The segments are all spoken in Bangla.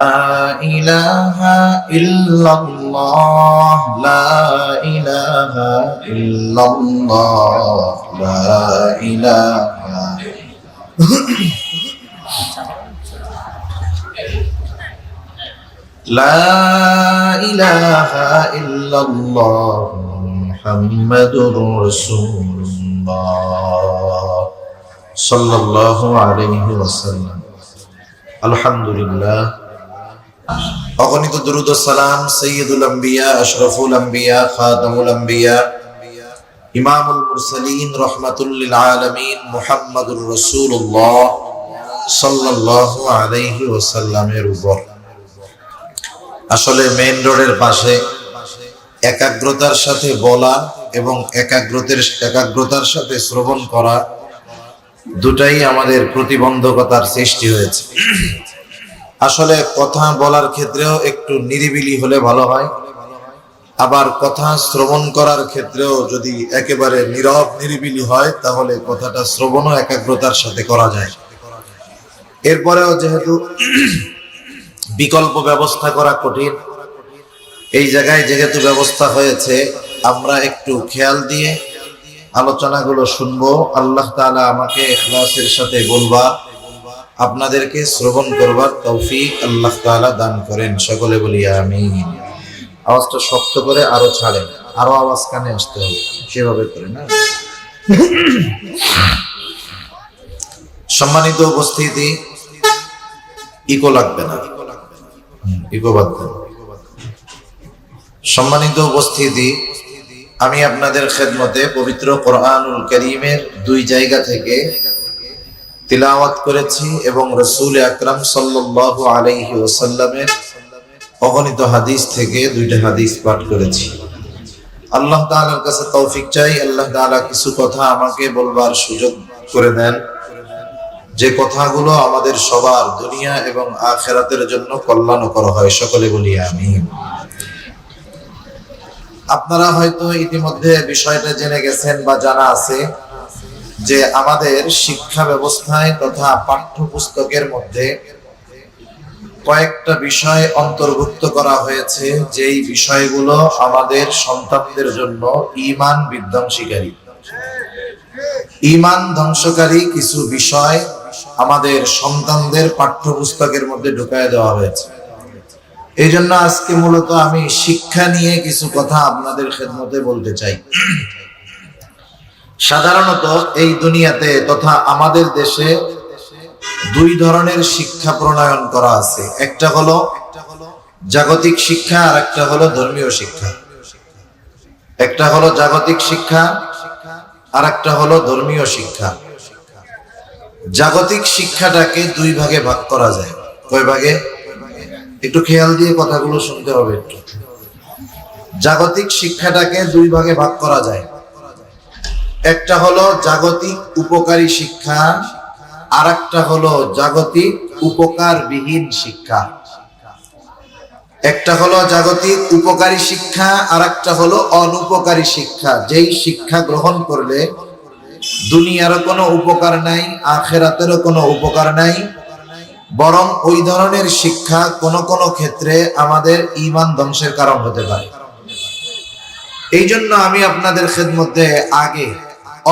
لا إله إلا الله لا إله إلا الله لا إله لا إله إلا الله محمد رسول الله صلى الله عليه وسلم الحمد لله অগণিত দুরূদ ও সালাম সাইয়্যিদুল আম্বিয়া আশরাফুল আম্বিয়া খাতামুল আম্বিয়া ইমামুল মুরসালিন রাহমাতুল লিল আলামিন মুহাম্মাদুর রাসূলুল্লাহ সাল্লাল্লাহু আলাইহি ওয়াসাল্লামের উপর। আসলে মেইন রোডের পাশে একাগ্রতার সাথে বলা এবং একাগ্রতার সাথে শ্রবণ করা দুটাই আমাদের প্রতিবন্ধকতার সৃষ্টি হয়েছে। আসলে কথা বলার ক্ষেত্রেও একটু নিরিবিলি হলে ভালো হয়, আবার কথা শ্রবণ করার ক্ষেত্রেও যদি একেবারে নীরব নিরিবিলি হয় তাহলে কথাটা শ্রবণও একাগ্রতার সাথে করা যায়। এরপরেও যেহেতু বিকল্প ব্যবস্থা করা কঠিন, এই জায়গায় যেহেতু ব্যবস্থা হয়েছে আমরা একটু খেয়াল দিয়ে আলোচনাগুলো শুনবো। আল্লাহ তাআলা আমাকে ইখলাসের সাথে বলবা, আপনাদেরকে শ্রবণ করবার তৌফিক আল্লাহ তাআলা দান করেন। সকলে বলি আমিন। আওয়াজটা শক্ত করে আরো ছাড়েন, আরো আওয়াজ কানে আসতে হবে, সেভাবে করে না। সম্মানিত উপস্থিতি, ইকো লাগবে না, ইকো বাদ দেন। সম্মানিত উপস্থিতি, আমি আপনাদের খেদমতে পবিত্র কোরআনুল কারীমের দুই জায়গা থেকে তিলাওয়াত করেছি এবং রাসূল আকরাম সাল্লাল্লাহু আলাইহি ওয়াসাল্লামের অগণিত হাদিস থেকে দুইটা হাদিস পাঠ করেছি। আল্লাহ তাআলার কাছে তৌফিক চাই, আল্লাহ তাআলা কিছু কথা আমাকে বলবার সুযোগ করে দেন, যে কথাগুলো আমাদের সবার দুনিয়া এবং আখিরাতের জন্য কল্যাণকর হয়। সকলে বলি আমিন। আপনারা হয়তো ইতিমধ্যে বিষয়টা জেনে গেছেন বা জানা আছে যে আমাদের শিক্ষা ব্যবস্থায় তথা পাঠ্যপুস্তকের মধ্যে কয়েকটা বিষয় অন্তর্ভুক্ত করা হয়েছে, যেই বিষয়গুলো আমাদের সন্তানদের জন্য ঈমান বিধ্বংসীকারী, ঈমান ধ্বংসকারী কিছু বিষয় আমাদের সন্তানদের পাঠ্যপুস্তকের মধ্যে ঢুকায় দেওয়া হয়েছে। এই জন্য আজকে মূলত আমি শিক্ষা নিয়ে কিছু কথা আপনাদের খেদমতে বলতে চাই। সাধারণত এই দুনিয়াতে তথা আমাদের দেশে দুই ধরনের শিক্ষা প্রণয়ন করা আছে, একটা হলো জাগতিক শিক্ষা আর একটা হলো ধর্মীয় শিক্ষা। একটা হলো জাগতিক শিক্ষা আর একটা হলো ধর্মীয় শিক্ষা। জাগতিক শিক্ষাটাকে দুই ভাগে ভাগ করা যায়। কয় ভাগে? একটু খেয়াল দিয়ে কথাগুলো শুনতে হবে একটু। জাগতিক শিক্ষাটাকে দুই ভাগে ভাগ করা যায়। একটা হলো জাগতিক উপকারী শিক্ষা আর একটা হলো জাগতিক উপকারবিহীন শিক্ষা। একটা হলো জাগতিক উপকারী শিক্ষা আর একটা হলো অনুপকারী শিক্ষা, যেই শিক্ষা গ্রহণ করলে দুনিয়ারও কোনো উপকার নাই, আখিরাতেরও কোনো উপকার নাই, বরং ওই ধরনের শিক্ষা কোন কোন ক্ষেত্রে আমাদের ঈমান ধ্বংসের কারণ হতে পারে। এই জন্য আমি আপনাদের খেদমতে আগে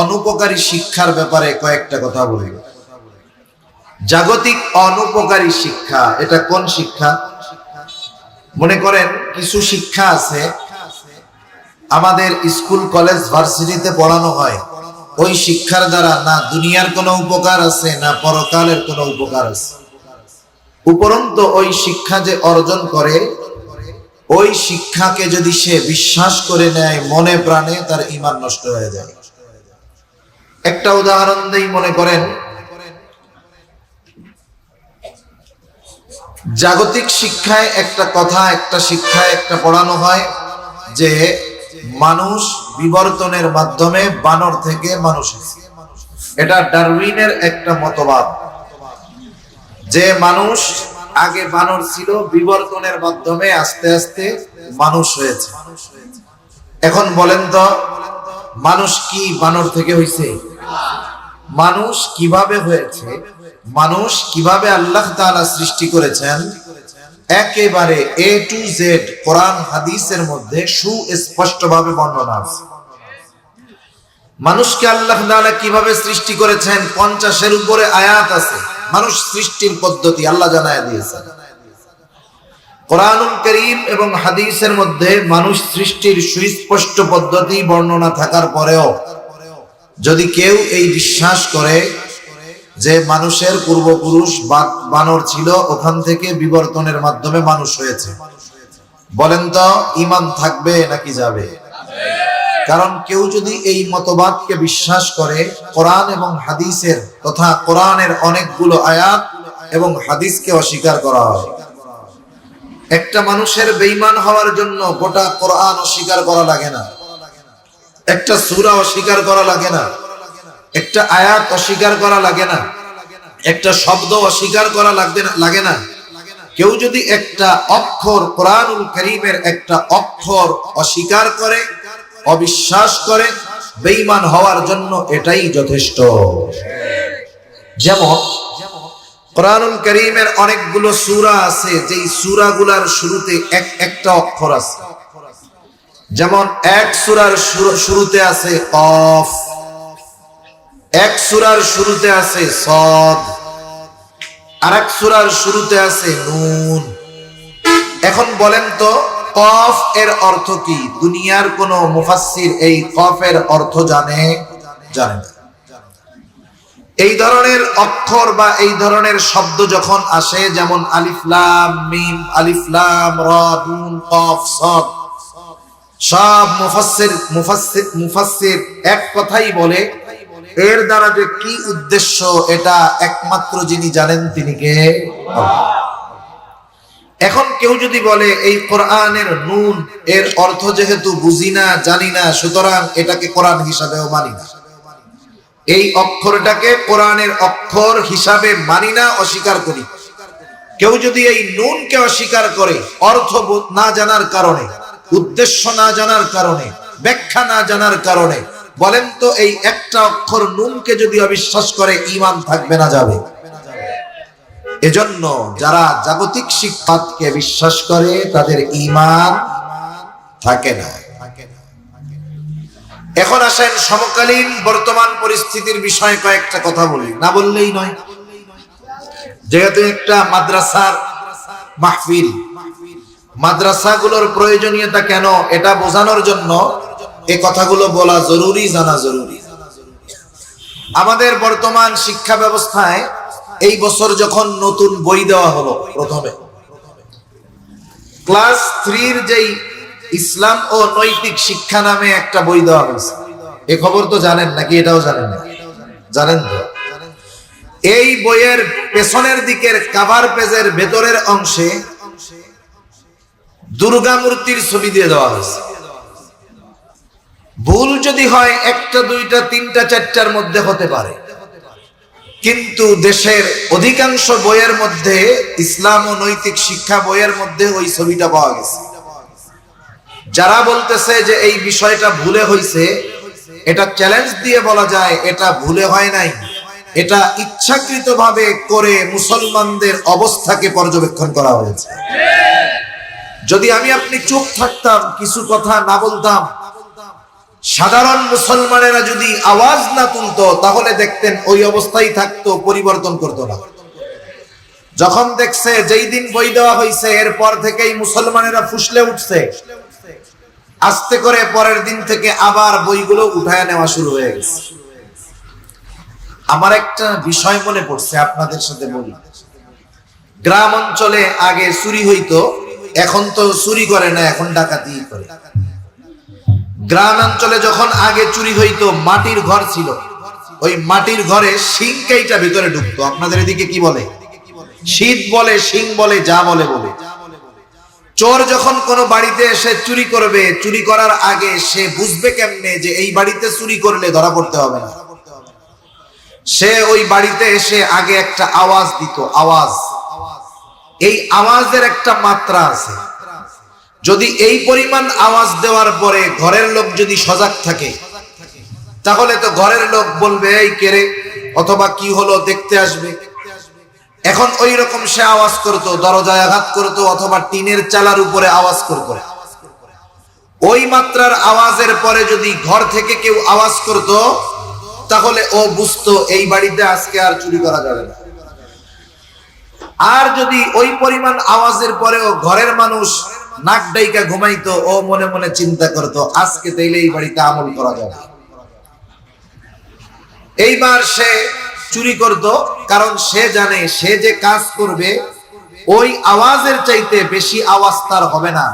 অনুপকারী শিক্ষার ব্যাপারে কয়েকটা কথা বলি। জাগতিক অনুপকারী শিক্ষা, এটা কোন শিক্ষা? মনে করেন কিছু শিক্ষা আছে আমাদের স্কুল কলেজ ভার্সিটিতে পড়ানো হয়, ওই শিক্ষার দ্বারা না দুনিয়ার কোনো উপকার আছে না পরকালের কোনো উপকার আছে। উপরন্তু ওই শিক্ষা যে অর্জন করে, ওই শিক্ষাকে যদি সে বিশ্বাস করে নেয় মনে প্রাণে, তার ঈমান নষ্ট হয়ে যায়। একটা উদাহরণ দেই। মনে করেন জাগতিক শিক্ষায় একটা কথা, একটা শিক্ষায় একটা পড়ানো হয় যে মানুষ বিবর্তনের মাধ্যমে বানর থেকে মানুষ হয়েছে। এটা ডারউইনের একটা মতবাদ যে মানুষ আগে বানর ছিল, বিবর্তনের মাধ্যমে আস্তে আস্তে মানুষ হয়েছে। এখন বলেন তো, মানুষ কি বানর থেকে হয়েছে? মানুষ কিভাবে হয়েছে, মানুষ কিভাবে আল্লাহ তাআলা সৃষ্টি করেছেন, একেবারে এ টু জেড কোরআন হাদিসের মধ্যে সুস্পষ্টভাবে বর্ণনা আছে। মানুষকে আল্লাহ তাআলা কিভাবে সৃষ্টি করেছেন 50-এর উপরে আয়াত আছে। মানুষ সৃষ্টির পদ্ধতি আল্লাহ জানায় দিয়েছেন। কোরআনুল কারীম এবং হাদিসের মধ্যে মানুষ সৃষ্টির সুস্পষ্ট পদ্ধতি বর্ণনা থাকার পরেও যদি কেউ এই বিশ্বাস করে যে মানুষের পূর্বপুরুষ বানর ছিল, ওখান থেকে বিবর্তনের মাধ্যমে মানুষ হয়েছে, বলেন তো ঈমান থাকবে নাকি যাবে? কারণ কেউ যদি এই মতবাদকে বিশ্বাস করে, কোরআন এবং হাদিসের তথা কোরআনের অনেকগুলো আয়াত এবং হাদিসকে অস্বীকার করা হয়। একটা মানুষের বেঈমান হওয়ার জন্য গোটা কোরআন অস্বীকার করা লাগে না, একটা সূরা অস্বীকার করা লাগে না, একটা আয়াত অস্বীকার করা লাগে না, একটা শব্দ অস্বীকার করা লাগে না। কেউ যদি একটা অক্ষর, কোরআনুল কারীমের একটা অক্ষর অস্বীকার করে, অবিশ্বাস করে, বেঈমান হওয়ার জন্য এটাই যথেষ্ট। যেমন কোরআনুল কারীমের অনেকগুলো সূরা আছে, যেই সূরাগুলোর শুরুতে একটা অক্ষর আছে। যেমন এক সূরার শুরুতে আছে কফ, এক সূরার শুরুতে আছে সদ, আরেক সূরার শুরুতে আছে নুন। এখন বলেন তো কফ এর অর্থ কি? দুনিয়ার কোন মুফাসসির এই কফের অর্থ জানে না। এই ধরনের অক্ষর বা এই ধরনের শব্দ যখন আসে, যেমন আলিফ লাম মিম, আলিফ লাম রা, নুন, কফ, সদ, সব মুফাসসির এক কথাই বলে। এর দ্বারা যে কি উদ্দেশ্য এটা একমাত্র যিনি জানেন তিনি কে? আল্লাহ। এখন কেউ যদি বলে এই কোরআনের নুন এর অর্থ যেহেতু বুঝি না, জানি না, সুতরাং এটাকে কোরআন হিসাবেও মানি না, এই অক্ষরটাকে কোরআনের অক্ষর হিসাবে মানি না, অস্বীকার করি। কেউ যদি এই নুনকে অস্বীকার করে অর্থ না জানার কারণে, উদ্দেশ্য না জানার কারণে, ব্যাখ্যা না জানার কারণে, বলেন তো এই একটা অক্ষর নুনকে যদি অবিশ্বাস করে ঈমান থাকবে না যাবে? এজন্য যারা জাগতিক শিক্ষাকে বিশ্বাস করে তাদের ঈমান থাকে না। এখন আসেন সমকালীন বর্তমান পরিস্থিতির বিষয়ে কয়েকটা কথা বলি, না বললেই নয়। যেহেতু একটা মাদ্রাসার মাহফিল, মাদ্রাসাগুলোর প্রয়োজনীয়তা কেন এটা বোঝানোর জন্য এই কথাগুলো বলা জরুরি, জানা জরুরি। আমাদের বর্তমান শিক্ষা ব্যবস্থায় এই বছর যখন নতুন বই দেওয়া হলো, প্রথমে ক্লাস 3 যেই ইসলাম ও নৈতিক শিক্ষা নামে একটা বই দেওয়া হয়েছে। এই খবর তো জানেন নাকি? এটাও জানেন না? জানেন তো। এই বইয়ের পেছনের দিকের কভার পেজের ভেতরের অংশে দুর্গা মূর্তির ছবি দিয়ে দেওয়া হয়েছে। ভুল যদি হয় একটা, দুইটা, তিনটা, চারটার মধ্যে হতে পারে, কিন্তু দেশের অধিকাংশ বইয়ের মধ্যে, ইসলাম ও নৈতিক শিক্ষা বইয়ের মধ্যে ওই ছবিটা পাওয়া গেছে। যারা বলতেছে যে এই বিষয়টা ভুলে হয়েছে, এটা চ্যালেঞ্জ দিয়ে বলা যায় এটা ভুলে হয় নাই, এটা ইচ্ছাকৃতভাবে করে মুসলমানদের অবস্থাকে পর্যবেক্ষণ করা হয়েছে। যদি আমি আপনি চুপ থাকতাম, কিছু কথা না বলতাম, সাধারণ মুসলমানেরা যদি আওয়াজ না তুলতো, তাহলে দেখতেন ওই অবস্থায় থাকতো, পরিবর্তন করতো না। যখন দেখছে যেই দিন বই দেওয়া হয়েছে এরপর থেকেই মুসলমানেরা ফুসলে উঠছে, আস্তে করে পরের দিন থেকে আবার বইগুলো উঠায় নেওয়া শুরু হয়ে গেছে। আমার একটা বিষয় মনে পড়ছে, আপনাদের সাথে বলি। গ্রাম অঞ্চলে আগে চুরি হইতো, এখন তো চুরি করে না, এখন ডাকাতি করে। গ্রাম অঞ্চলে যখন আগে চুরি হইতো, মাটির ঘর ছিল, ওই মাটির ঘরে শিং কাইটা ভিতরে ঢুকতো। আপনাদের এদিকে কি বলে? শীত বলে, শিং বলে, যা বলে বলে। চোর যখন কোনো বাড়িতে এসে চুরি করবে, চুরি করার আগে সে বুঝবে কেমনে যে এই বাড়িতে চুরি করলে ধরা পড়তে হবে না? সে ওই বাড়িতে এসে আগে একটা আওয়াজ দিত, আওয়াজ। এই আওয়াজের একটা মাত্রা আছে। যদি এই পরিমাণ আওয়াজ দেওয়ার পরে ঘরের লোক যদি সজাগ থাকে, তাহলে তো ঘরের লোক বলবে এই কেরে, অথবা কি হলো দেখতে আসবে। এখন ওই রকম সে আওয়াজ করতো, দরজায় আঘাত করতো অথবা টিনের চালার উপরে আওয়াজ করতো। ওই মাত্রার আওয়াজের পরে যদি ঘর থেকে কেউ আওয়াজ করতো তাহলে ও বুঝতো এই বাড়িতে আজকে আর চুরি করা যাবে না। আর যদি ওই পরিমাণ আওয়াজের পরেও ঘরের মানুষ নাক ডাইকা ঘুমাইতো, ও মনে মনে চিন্তা করতো আজকে তাইলে এই বাড়িতে আমল করা যাবে। এইবার সে চুরি করত, কারণ সে জানে সে যে কাজ করবে ওই আওয়াজের চাইতে বেশি আওয়াজ তার হবে না।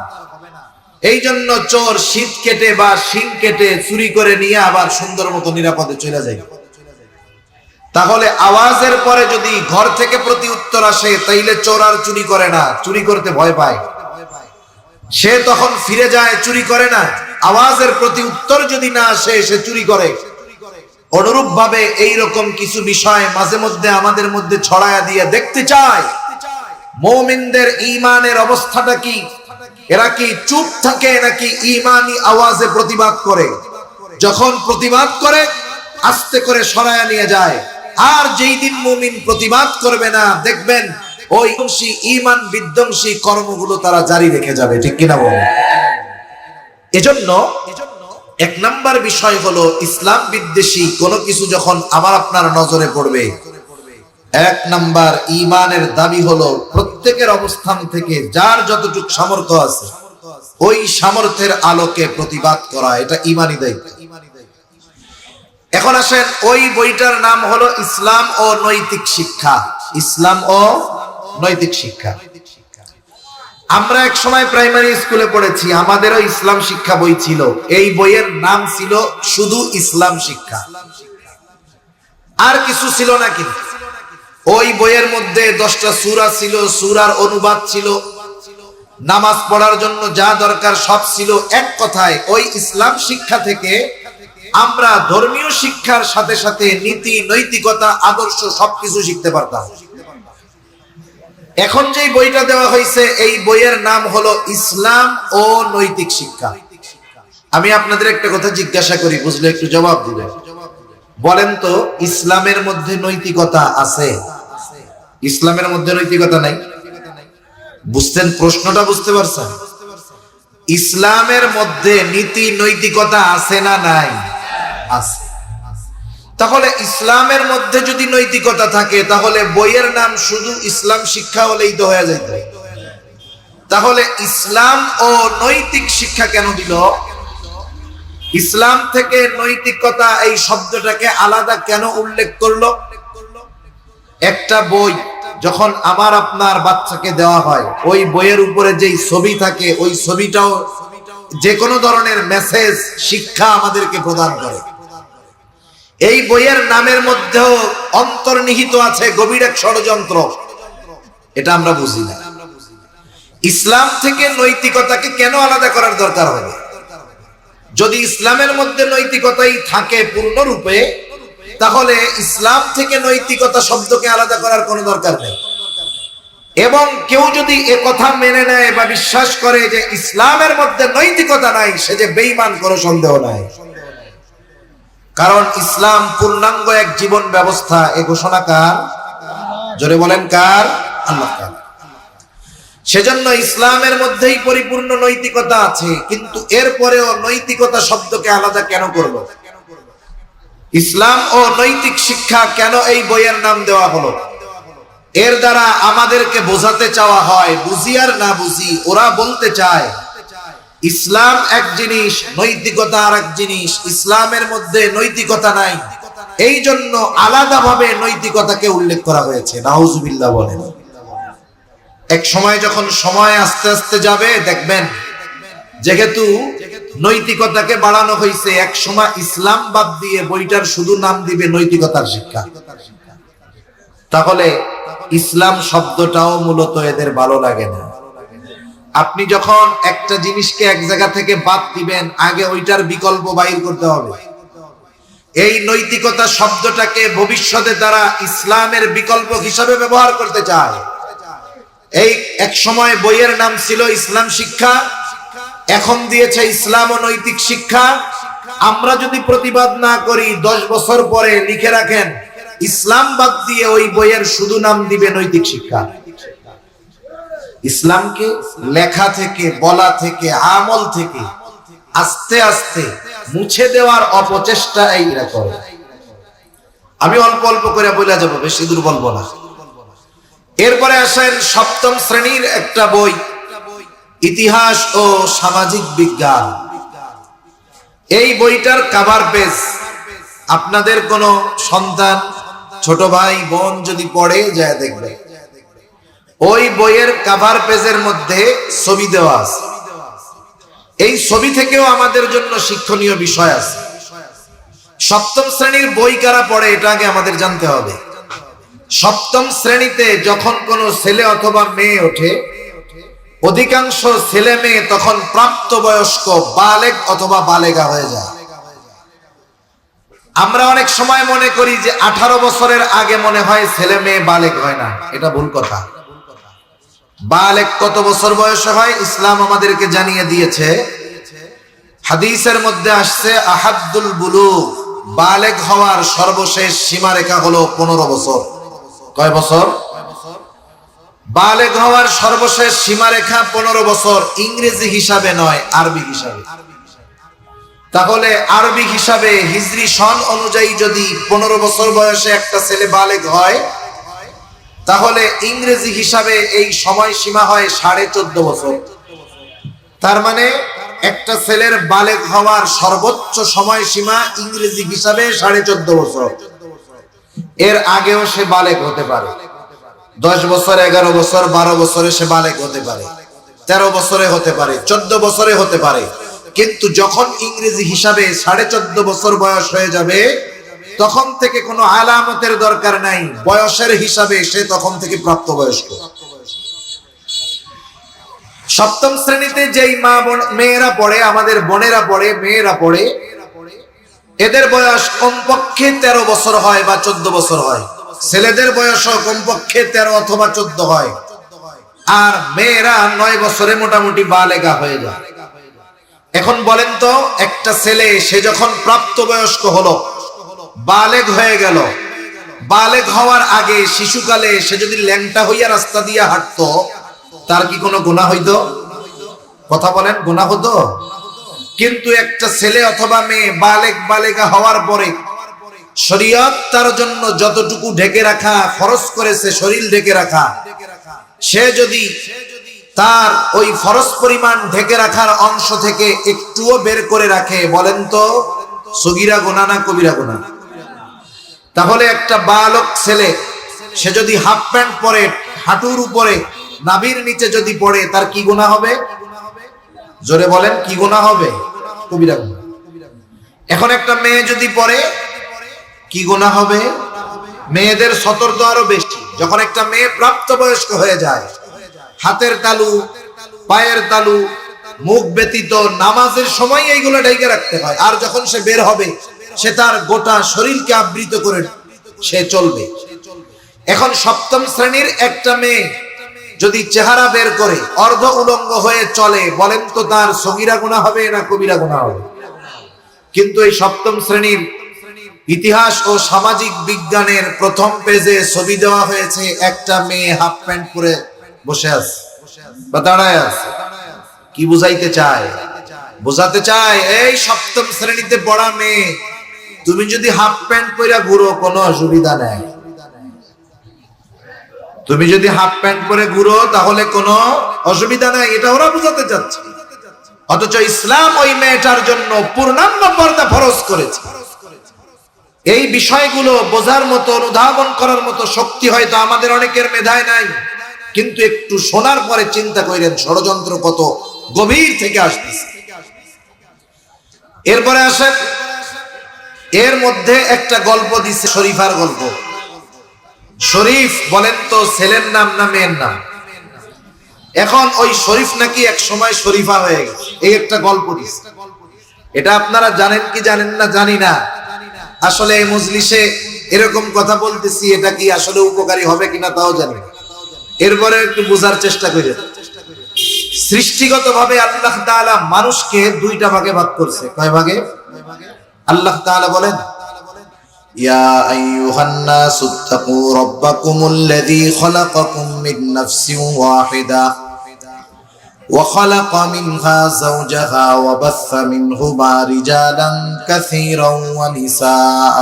এই জন্য চোর শীত কেটে বা শিং কেটে চুরি করে নিয়ে আবার সুন্দর মতো নিরাপদে চলে যায়। তাহলে আওয়াজের পরে যদি ঘর থেকে প্রতি উত্তর আসে তাইলে চোর আর চুরি করে না, চুরি করতে ভয় পায়। সে তখন ফিরে যায়, চুরি করে না। আওয়াজের প্রতি উত্তর যদি না আসে সে চুরি করে। অনুরূপ ভাবে এইরকম কিছু বিষয় মাঝে মধ্যে আমাদের মধ্যে ছড়ায়া দিয়ে দেখতে চায় মুমিনদের ঈমানের অবস্থাটা কি, এরা কি চুপ থাকে নাকি ঈমানি আওয়াজে প্রতিবাদ করে। যখন প্রতিবাদ করে আস্তে করে সরায়া নিয়ে যায়। আর যেই দিন মুমিন প্রতিবাদ করবে না, দেখবেন ওই ঈমান বিধ্বংসী কর্মগুলো তারা জারি রেখে যাবে। ঠিক কিনা বলেন? এজন্য এক নাম্বার বিষয় হলো ইসলাম বিদ্বেষী কোনো কিছু যখন আমার আপনার নজরে পড়বে, এক নাম্বার ঈমানের দাবি হলো প্রত্যেকের অবস্থান থেকে যার যতটুকু সামর্থ্য আছে ওই সামর্থ্যের আলোকে প্রতিবাদ করা, এটা ঈমানি দায়িত্ব। এখন আসেন, ওই বইটার নাম হলো ইসলাম ও নৈতিক শিক্ষা। ইসলাম ও নৈতিক শিক্ষা। আমরা এক সময় প্রাইমারি স্কুলে পড়েছি, আমাদেরও ইসলাম শিক্ষা বই ছিল। এই বইয়ের নাম ছিল শুধু ইসলাম শিক্ষা, আর কিছু ছিল না। কিন্তু ওই বইয়ের মধ্যে 10টা সূরা ছিল, সূরার অনুবাদ ছিল, নামাজ পড়ার জন্য যা দরকার সব ছিল। এক কথায় ওই ইসলাম শিক্ষা থেকে আমরা ধর্মীয় শিক্ষার সাথে সাথে নীতি, নৈতিকতা, আদর্শ সবকিছু শিখতে পারতাম। এখন যে বইটা দেওয়া হয়েছে এই বইয়ের নাম হলো ইসলাম ও নৈতিক শিক্ষা। আমি আপনাদের একটা কথা জিজ্ঞাসা করি, বুঝলে একটু জবাব দিবেন। বলেন তো, ইসলামের মধ্যে নৈতিকতা আছে? ইসলামের মধ্যে নৈতিকতা নাই? বুঝতেন প্রশ্নটা? বুঝতে পারছেন? ইসলামের মধ্যে নীতি নৈতিকতা আছে না নাই? আছে। তাহলে ইসলামের মধ্যে যদি নৈতিকতা থাকে তাহলে বইয়ের নাম শুধু ইসলাম শিক্ষা হলেই তো হয়ে যেত। তাহলে ইসলাম ও নৈতিক শিক্ষা কেন দিল? ইসলাম থেকে নৈতিকতা এই শব্দটাকে আলাদা কেন উল্লেখ করলো? একটা বই যখন আমার আপনার বাচ্চাকে দেওয়া হয়, ওই বইয়ের উপরে যেই ছবি থাকে ওই ছবিটাও যে কোনো ধরনের মেসেজ, শিক্ষা আমাদেরকে প্রদান করে। এই বইয়ের নামের মধ্যেও অন্তর্নিহিত আছে গভীর এক ষড়যন্ত্র, এটা আমরা বুঝি না। ইসলাম থেকে নৈতিকতাকে কেন আলাদা করার দরকার হবে? যদি ইসলামের মধ্যে নৈতিকতাই থাকে পূর্ণরূপে, তাহলে ইসলাম থেকে নৈতিকতা শব্দকে আলাদা করার কোনো দরকার নেই। এবং কেউ যদি এ কথা মেনে নেয় বা বিশ্বাস করে যে ইসলামের মধ্যে নৈতিকতা নাই, সে যে বেঈমান, কোনো সন্দেহ নাই। কারণ ইসলাম পূর্ণাঙ্গ এক জীবন ব্যবস্থা। এ ঘোষণা কার? জোরে বলেন কার? আল্লাহ তাআলা। সেজন্য ইসলামের মধ্যেই পরিপূর্ণ নৈতিকতা আছে, কিন্তু এরপরেও নৈতিকতা শব্দকে আলাদা কেন করলো? ইসলাম ও নৈতিক শিক্ষা কেন এই বইয়ের নাম দেওয়া হলো? এর দ্বারা আমাদেরকে বোঝাতে চাওয়া হয়, বুঝি আর না বুঝি, ওরা বলতে চায় ইসলাম এক জিনিস, নৈতিকতা আর এক জিনিস। ইসলামের মধ্যে নৈতিকতা নাই, এই জন্য আলাদাভাবে নৈতিকতাকে উল্লেখ করা হয়েছে। নাউজুবিল্লাহ বলেন। এক সময় যখন সময় আস্তে আস্তে যাবে, দেখবেন যেহেতু নৈতিকতাকে বাড়ানো হয়েছে, এক সময় ইসলাম বাদ দিয়ে বইটার শুধু নাম দিবে নৈতিকতার শিক্ষা। তাহলে ইসলাম শব্দটাও মূলত এদের ভালো লাগে না। আপনি যখন একটা জিনিসকে এক জায়গা থেকে বাদ দিবেন, আগে ওইটার বিকল্প বাইর করতে হবে। এই নৈতিকতা শব্দটাকে ভবিষ্যতে তারা ইসলামের বিকল্প হিসাবে ব্যবহার করতে চায়। এই এক সময় বইয়ের নাম ছিল ইসলাম শিক্ষা, এখন দিয়েছে ইসলাম ও নৈতিক শিক্ষা। আমরা যদি প্রতিবাদ না করি, 10 বছর পরে লিখে রাখেন ইসলাম বাদ দিয়ে ওই বইয়ের শুধু নাম দিবে নৈতিক শিক্ষা। ইসলামকে লেখা থেকে, বলা থেকে, আমল থেকে আস্তে আস্তে মুছে দেওয়ার অপচেষ্টা এইরা করে। আমি অল্প অল্প করে বলে যাব, বেশি দূর বলবো না। এরপরে আসেন সপ্তম শ্রেণীর একটা বই, ইতিহাস ও সামাজিক বিজ্ঞান। এই বইটার কভার পেজ আপনাদের কোন সন্তান, ছোট ভাই বোন যদি পড়ে যায় দেখবে, ওই বইয়ের কভার পেজের মধ্যে ছবি দেওয়া আছে। এই ছবি থেকেও আমাদের জন্য শিক্ষণীয় বিষয় আছে। সপ্তম শ্রেণীর বই কারা পড়ে এটা আগে আমাদের জানতে হবে। সপ্তম শ্রেণীতে যখন কোনো ছেলে অথবা মেয়ে ওঠে, অধিকাংশ ছেলে মেয়ে তখন প্রাপ্তবয়স্ক, বালেগ অথবা বালেগা হয়ে যায়। আমরা অনেক সময় মনে করি যে 18 বছরের আগে মনে হয় ছেলে মেয়ে বালেগ হয় না, এটা ভুল কথা। বালেগ কত বছর বয়সে হয় ইসলাম আমাদেরকে জানিয়ে দিয়েছে। হাদিসের মধ্যে আসছে আহাদ্দুল বুলুগ, বালেগ হওয়ার সর্বশেষ সীমারেখা হলো 15 বছর। কয় বছর? বালেগ হওয়ার সর্বশেষ সীমারেখা 15 বছর, ইংরেজি হিসাবে নয়, আরবি হিসাবে। তাহলে আরবি হিসাবে হিজরি সন অনুযায়ী যদি 15 বছর বয়সে একটা ছেলে বালেগ হয়, তাহলে ইংরেজি হিসাবে এই সময় সীমা হয় 14.5 বছর। তার মানে একটা ছেলের বালেগ হওয়ার সর্বোচ্চ সময় সীমা ইংরেজি হিসাবে 14.5 বছর। এর আগেও সে বালেগ হতে পারে। 10 বছর, 11 বছর, 12 বছরে সে বালেগ হতে পারে, 13 বছরে হতে পারে, 14 বছরে হতে পারে। কিন্তু যখন ইংরেজি হিসাবে 14.5 বছর বয়স হয়ে যাবে, তখন থেকে কোনো আলামতের দরকার নাই, বয়সের হিসাবে সে তখন থেকে প্রাপ্তবয়স্ক। সপ্তম শ্রেণীতে যেই মেয়েরা পড়ে, আমাদের বোনেরা পড়ে, মেয়েরা পড়ে, এদের বয়স কমপক্ষে 13 বছর হয় বা 14 বছর হয়। ছেলেদের বয়সও কমপক্ষে 13 অথবা 14 হয়। আর মেয়েরা 9 বছরে মোটামুটি বালেগা হয়ে যায়। এখন বলেন তো, একটা ছেলে সে যখন প্রাপ্তবয়স্ক হলো, বালেগ হয়ে গেল, বালেগ হওয়ার আগে শিশুকালে সে যদি ল্যাংটা হইয়া রাস্তা দিয়ে হাঁটতো, তার কি কোনো গুনাহ হইতো? কথা বলেন, গুনাহ হতো? কিন্তু একটা ছেলে অথবা মেয়ে বালেগ, বালেগা হওয়ার পরে শরীয়ত তার জন্য যতটুকু ঢেকে রাখা ফরজ করেছে, শরীর ঢেকে রাখা, সে যদি তার ওই ফরজ পরিমাণ ঢেকে রাখার অংশ থেকে একটুও বের করে রাখে, বলেন তো সগীরা গুনাহ না কবিরা গুনাহ? তাহলে একটা বালক ছেলে সে যদি হাফ প্যান্ট পরে, হাঁটুর উপরে নাভির নিচে যদি পড়ে, তার কি গুনাহ হবে? জোরে বলেন, কি গুনাহ হবে? কবিরা গুনাহ। এখন একটা মেয়ে যদি পড়ে, কি গুনাহ হবে? মেয়েদের সতর্ক আরো বেশি। যখন একটা মেয়ে প্রাপ্তবয়স্ক হয়ে যায়, হাতের তালু, পায়ের তালু, মুখ ব্যতীত নামাজের সময় এইগুলো ঢেকে রাখতে হয়। আর যখন সে বের হবে, সে তার গোটা শরীরকে আবৃত করে সে চলবে। এখন সপ্তম শ্রেণীর একটা মেয়ে যদি চেহারা বের করে অর্ধ উলঙ্গ হয়ে চলে, বলেন তো তার সগীরা গুনাহ হবে না কবিরা গুনাহ হবে? কিন্তু এই সপ্তম শ্রেণীর ইতিহাস ও সামাজিক বিজ্ঞানের প্রথম পেজে ছবি দেওয়া হয়েছে, একটা মেয়ে হাফ প্যান্ট পরে বসে আছে বা দাঁড়ায় আছে। কি বুঝাইতে চায়? বোঝাতে চায় এই সপ্তম শ্রেণীতে পড়া মেয়ে, তুমি যদি হাফ প্যান্ট পরে ঘুরো কোনো অসুবিধা নেই। তুমি যদি হাফ প্যান্ট পরে ঘুরো তাহলে কোনো অসুবিধা নাই, এটা ওরা বুঝাতে চাচ্ছে। অথচ ইসলাম ওই মেয়েটার জন্য পূর্ণাঙ্গ পর্দা ফরজ করেছে। এই বিষয়গুলো বোঝার মতো, অনুধাবন করার মতো শক্তি হয়তো আমাদের অনেকের মেধায় নাই, কিন্তু একটু শোনার পরে চিন্তা করেন ষড়যন্ত্র কত গভীর থেকে আসতেছে। এরপরে আসেন, এর মধ্যে একটা গল্প দিচ্ছে, শরীফার গল্প। শরীফ বলেন তো ছেলের নাম না মেয়ের নাম? এখন ওই শরীফ নাকি এক সময় শরীফা হয়ে গেছে, এই একটা গল্প দিচ্ছে। এটা আপনারা জানেন কি জানেন না জানি না। আসলে এই মজলিসে এরকম কথা বলতেছি, এটা কি আসলে উপকারী হবে কিনা তাও জানি না। এরপরে একটু বোঝার চেষ্টা করি। সৃষ্টিগতভাবে আল্লাহ তাআলা মানুষকে দুইটা ভাগে ভাগ করছে। কয় ভাগে? আল্লাহ তাআলা বলেন ইয়া আইয়ুহান নাসু তাকু রাব্বাকুমুল্লাযী খালাকাকুম মিন নাফসিন ওয়াহিদা وخلق منها زوجها وبث منهما رجالا كثيرا ونساء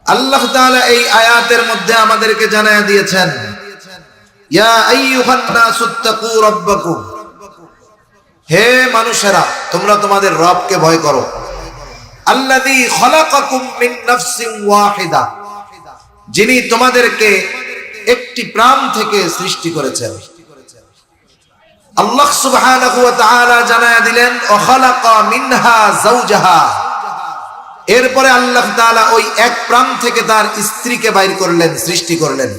আল্লাহ তাআলা এই আয়াতের মধ্যে আমাদেরকে জানায়া দিয়েছেন ইয়া আইয়ুহান নাসু তাকু রাব্বাকুম, হে মানুষেরা তোমরা তোমাদের রবকে ভয় করো। আল্লাযী খালাকাকুম মিন নাফসিন ওয়াহিদা, যিনি তোমাদেরকে একটি প্রাণ থেকে সৃষ্টি করেছেন। আল্লাহ সুবহানাহু ওয়া তাআলা জানায়া দিলেন ওয়া খালাকা মিনহা যাওজাহা, এরপরে আল্লাহ তাআলা ওই এক প্রাণ থেকে তার স্ত্রীকে বাইর করলেন, সৃষ্টি করলেন,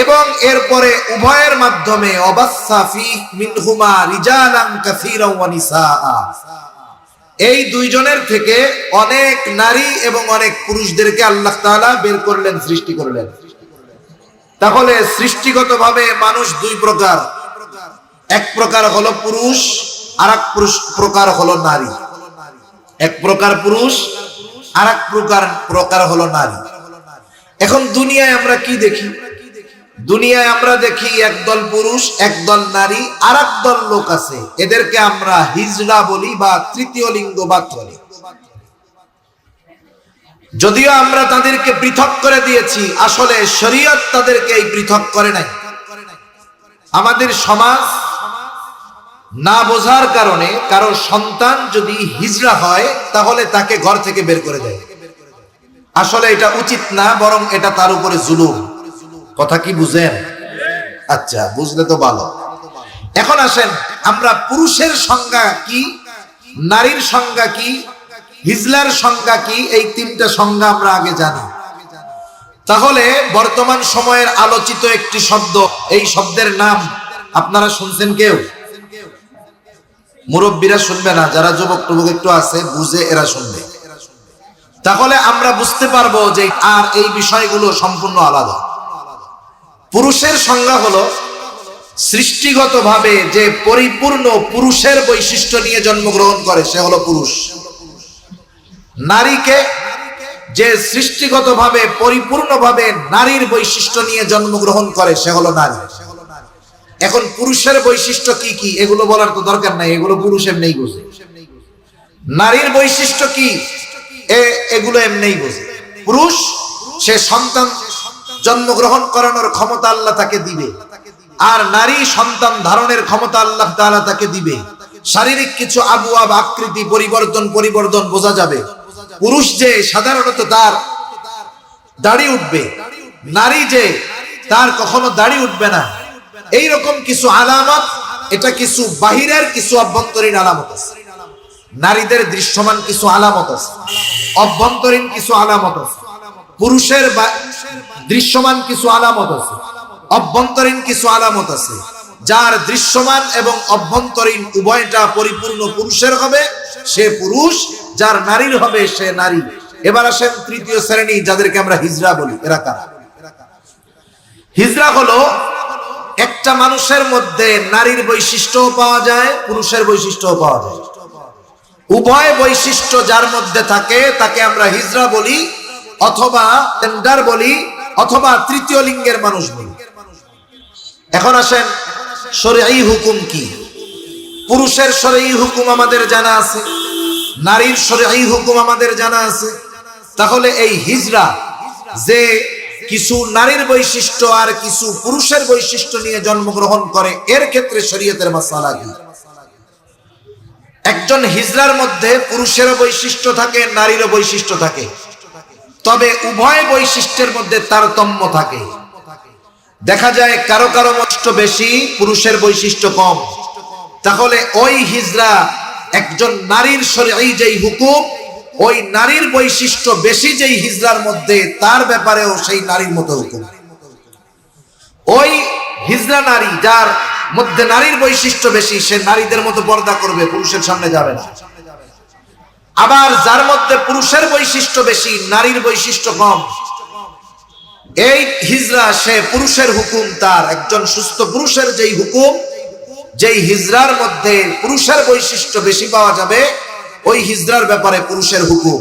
এবং এরপরে উভয়ের মাধ্যমে ওয়াবাসসা ফী মিনহুমা রিজালান কাসীরান ওয়া নিসাআ, এই দুইজনের থেকে অনেক নারী এবং অনেক পুরুষদেরকে আল্লাহ তাআলা বের করলেন, সৃষ্টি করলেন। তাহলে সৃষ্টিগতভাবে মানুষ দুই প্রকার, এক প্রকার হলো পুরুষ আর এক প্রকার হলো নারী। এক প্রকার পুরুষ আর এক প্রকার হলো নারী। এখন দুনিয়ায় আমরা কি দেখি? দুনিয়ায় আমরা দেখি একদল পুরুষ, একদল নারী, আর একদল লোক আছে, এদেরকে আমরা হিজড়া বলি বা তৃতীয় লিঙ্গবাদ বলি। যদিও আমরা তাদেরকে পৃথক করে দিয়েছি, আসলে শরীয়ত তাদেরকে এই পৃথক করে নাই। আমাদের সমাজ না বোঝার কারণে কারো সন্তান যদি হিজড়া হয় তাহলে তাকে ঘর থেকে বের করে দেয়। আসলে এটা উচিত না, বরং এটা তার উপরে জুলুম। কথা কি বুঝেন? আচ্ছা, বুঝলে তো ভালো। এখন আসেন, আমরা পুরুষের সংজ্ঞা কি, নারীর সংজ্ঞা কি, হিজলার সংজ্ঞা কি, এই তিনটা সংজ্ঞা আমরা আগে জানি। তাহলে বর্তমান সময়ের আলোচিত একটি শব্দ, এই শব্দের নাম আপনারা শুনছেন? কেউ? মুরব্বীরা শুনবে না, যারা যুবক টুবক একটু আছে বুঝে এরা শুনবে। তাহলে আমরা বুঝতে পারবো যে আর এই বিষয়গুলো সম্পূর্ণ আলাদা। পুরুষের সংজ্ঞা হলো সৃষ্টিগতভাবে যে পরিপূর্ণ পুরুষের বৈশিষ্ট্য নিয়ে জন্মগ্রহণ করে সে হলো পুরুষ। নারীকে যে সৃষ্টিগতভাবে পরিপূর্ণভাবে নারীর বৈশিষ্ট্য নিয়ে জন্মগ্রহণ করে সে হলো নারী। এখন পুরুষের বৈশিষ্ট্য কি কি এগুলো বলার তো দরকার নাই, এগুলো পুরুষ এমনিই বোঝে। নারীর বৈশিষ্ট্য কি এগুলো এমনিই বোঝে। পুরুষ সে সন্তান জন্মগ্রহণ করানোর ক্ষমতা আল্লাহ তাকে দিবে, আর নারী সন্তান ধারণের ক্ষমতা আল্লাহ তাআলা তাকে দিবে। শারীরিক কিছু আবুয়াব আকৃতি পরিবর্তন বোঝা যাবে। পুরুষ যে সাধারণত তার দাড়ি উঠবে, নারী যে তার কখনো দাড়ি উঠবে না, এইরকম কিছু আলামত, এটা কিছু বাহিরের কিছু অভ্যন্তরীণ আলামত আছে। নারীদের দৃশ্যমান কিছু আলামত আছে, অভ্যন্তরীণ কিছু আলামত আছে। পুরুষের দৃশ্যমান কিছু আলামত আছে, অভ্যন্তরীণ কিছু আলামত আছে। যার দৃশ্যমান এবং অভ্যন্তরীণ উভয়টা পরিপূর্ণ পুরুষের হবে সে পুরুষ, যার নারীর হবে সে নারী। এবার আসেন তৃতীয় শ্রেণী, যাদেরকে আমরা হিজড়া বলি। এরা কারা? হিজড়া হলো একটা মানুষের মধ্যে নারীর বৈশিষ্ট্যও পাওয়া যায়, পুরুষের বৈশিষ্ট্যও পাওয়া যায়। উভয় বৈশিষ্ট্য যার মধ্যে থাকে তাকে আমরা হিজড়া বলি, অথবা জেন্ডার বলি, অথবা তৃতীয় লিঙ্গের মানুষ বলি। এখন আসেন, শরঈ হুকুম কি? পুরুষের শরঈ হুকুম আমাদের জানা আছে, নারীর শরঈ হুকুম আমাদের জানা আছে। তাহলে এই হিজড়া যে কিছু নারীর বৈশিষ্ট্য আর কিছু পুরুষের বৈশিষ্ট্য নিয়ে জন্মগ্রহণ করে, এর ক্ষেত্রে শরীয়তের মাসআলা কি? একজন হিজড়ার মধ্যে পুরুষেরও বৈশিষ্ট্য থাকে, নারীরও বৈশিষ্ট্য থাকে, তবে উভয় বৈশিষ্ট্যের মধ্যে তারতম্য থাকে। দেখা যায় কারো কারো বৈশিষ্ট্য বেশি, পুরুষের বৈশিষ্ট্য কম। তাহলে ওই হিজড়া একজন নারীর শরঈ যেই হুকুম, ওই নারীর বৈশিষ্ট্য বেশি যেই হিজড়ার মধ্যে, তার ব্যাপারেও সেই নারীর মতো হুকুম। ওই হিজড়া নারী যার মধ্যে নারীর বৈশিষ্ট্য বেশি, সে নারীদের মতো পর্দা করবে, পুরুষের সামনে যাবে না। আবার যার মধ্যে পুরুষের বৈশিষ্ট্য বেশি, নারীর বৈশিষ্ট্য কম, এই হিজড়া সে পুরুষের হুকুম তার, একজন সুস্থ পুরুষের যেই হুকুম, যেই হিজড়ার মধ্যে পুরুষের বৈশিষ্ট্য বেশি পাওয়া যাবে, ওই হিজরার ব্যাপারে পুরুষের হুকুম,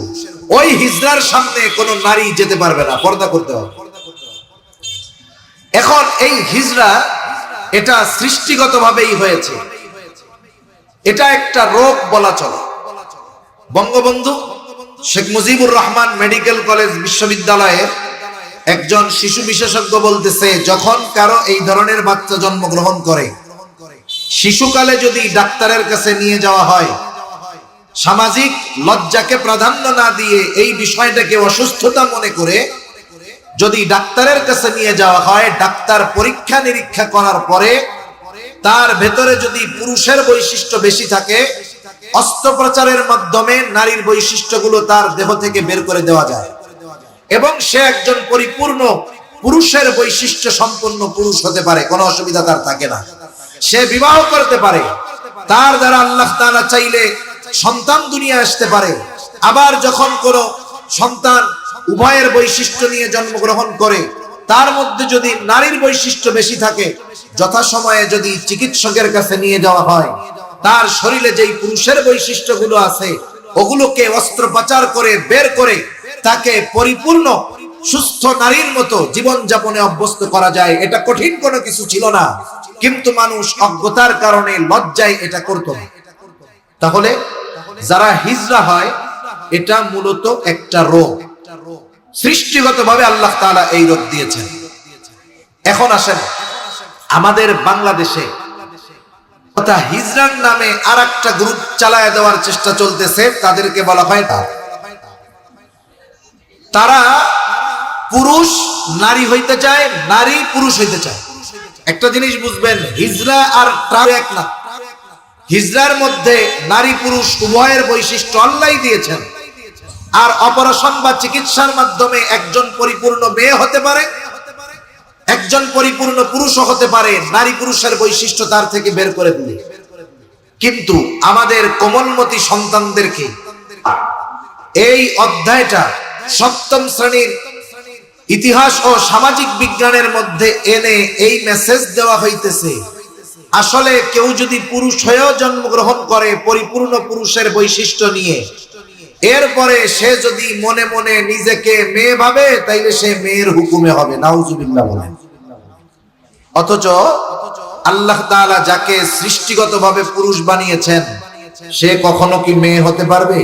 ওই হিজরার সামনে কোনো নারী যেতে পারবে না, পর্দা করতে হবে। এখন এই হিজরা এটা সৃষ্টিগতভাবেই হয়েছে, এটা একটা রোগ বলা চলে। বঙ্গবন্ধু শেখ মুজিবুর রহমান মেডিকেল কলেজ বিশ্ববিদ্যালয়ের একজন শিশু বিশেষজ্ঞ বলতেছে, যখন কারো এই ধরনের বাচ্চা জন্মগ্রহণ করে, শিশুকালে যদি ডাক্তারের কাছে নিয়ে যাওয়া হয়, সামাজিক লজ্জাকে প্রাধান্য না দিয়ে এই বিষয়টাকে অসুস্থতা মনে করে যদি ডাক্তারের কাছে নিয়ে যাওয়া হয়, ডাক্তার পরীক্ষা নিরীক্ষা করার পরে তার ভেতরে যদি পুরুষের বৈশিষ্ট্য বেশি থাকে, অস্ত্রোপচারের মাধ্যমে নারীর বৈশিষ্ট্যগুলো তার দেহ থেকে বের করে দেওয়া যায় এবং সে একজন পরিপূর্ণ পুরুষের বৈশিষ্ট্য সম্পন্ন পুরুষ হতে পারে, কোনো অসুবিধা তার থাকে না। সে বিবাহ করতে পারে, তার দ্বারা আল্লাহ তাআলা চাইলে সন্তান দুনিয়া আসতে পারে। আবার যখন কোনো সন্তান উভয়ের বৈশিষ্ট্য নিয়ে জন্মগ্রহণ করে, তার মধ্যে যদি নারীর বৈশিষ্ট্য বেশি থাকে, যথাসময়ে যদি চিকিৎসকের কাছে নিয়ে যাওয়া হয়, তার শরীরে যেই পুরুষের বৈশিষ্ট্যগুলো আছে ওগুলোকে অস্ত্রোপচার করে বের করে তাকে পরিপূর্ণ সুস্থ নারীর মতো জীবন যাপনে অভ্যস্ত করা যায়। এটা কঠিন কোনো কিছু ছিল না, কিন্তু মানুষ অজ্ঞতার কারণে লজ্জায় এটা করত না। তাহলে যারা হিজরা হয়, এটা মূলত একটা রোগ, সৃষ্টিগতভাবে আল্লাহ তাআলা এই রোগ দিয়েছেন। এখন আসেন, আমাদের বাংলাদেশে হিজরার নামে আরেকটা গ্রুপ চালায় দেওয়ার চেষ্টা চলতেছে, তাদেরকে বলা হয় তারা পুরুষ নারী হইতে চায়, নারী পুরুষ হইতে চায়। একটা জিনিস বুঝবেন, হিজরা আর ট্রান্স এক না। হিজরার মধ্যে নারী পুরুষ উভয়ের বৈশিষ্ট্য আল্লাহ দিয়েছেন, আর অপারেশন বা চিকিৎসার মাধ্যমে একজন পরিপূর্ণ মেয়ে হতে পারে, একজন পরিপূর্ণ পুরুষও হতে পারে, নারী পুরুষের বৈশিষ্ট্য তার থেকে বের করে দিলে। কিন্তু আমাদের কোমলমতি সন্তানদেরকে এই অধ্যায়টা সপ্তম শ্রেণীর ইতিহাস ও সামাজিক বিজ্ঞানের মধ্যে এনে এই মেসেজ দেওয়া হইতেছে, আসলে কেউ যদি পুরুষ হয়েও জন্মগ্রহণ করে পরিপূর্ণ পুরুষের বৈশিষ্ট্য নিয়ে, এরপরে সে যদি মনে মনে নিজেকে মেয়ে ভাবে, তাইলে সে মেয়ের হুকুমে হবে। নাউজুবিল্লাহ বলেন। অথচ আল্লাহ তাআলা যাকে সৃষ্টিগতভাবে পুরুষ বানিয়েছেন, সে কখনো কি মেয়ে হতে পারবে?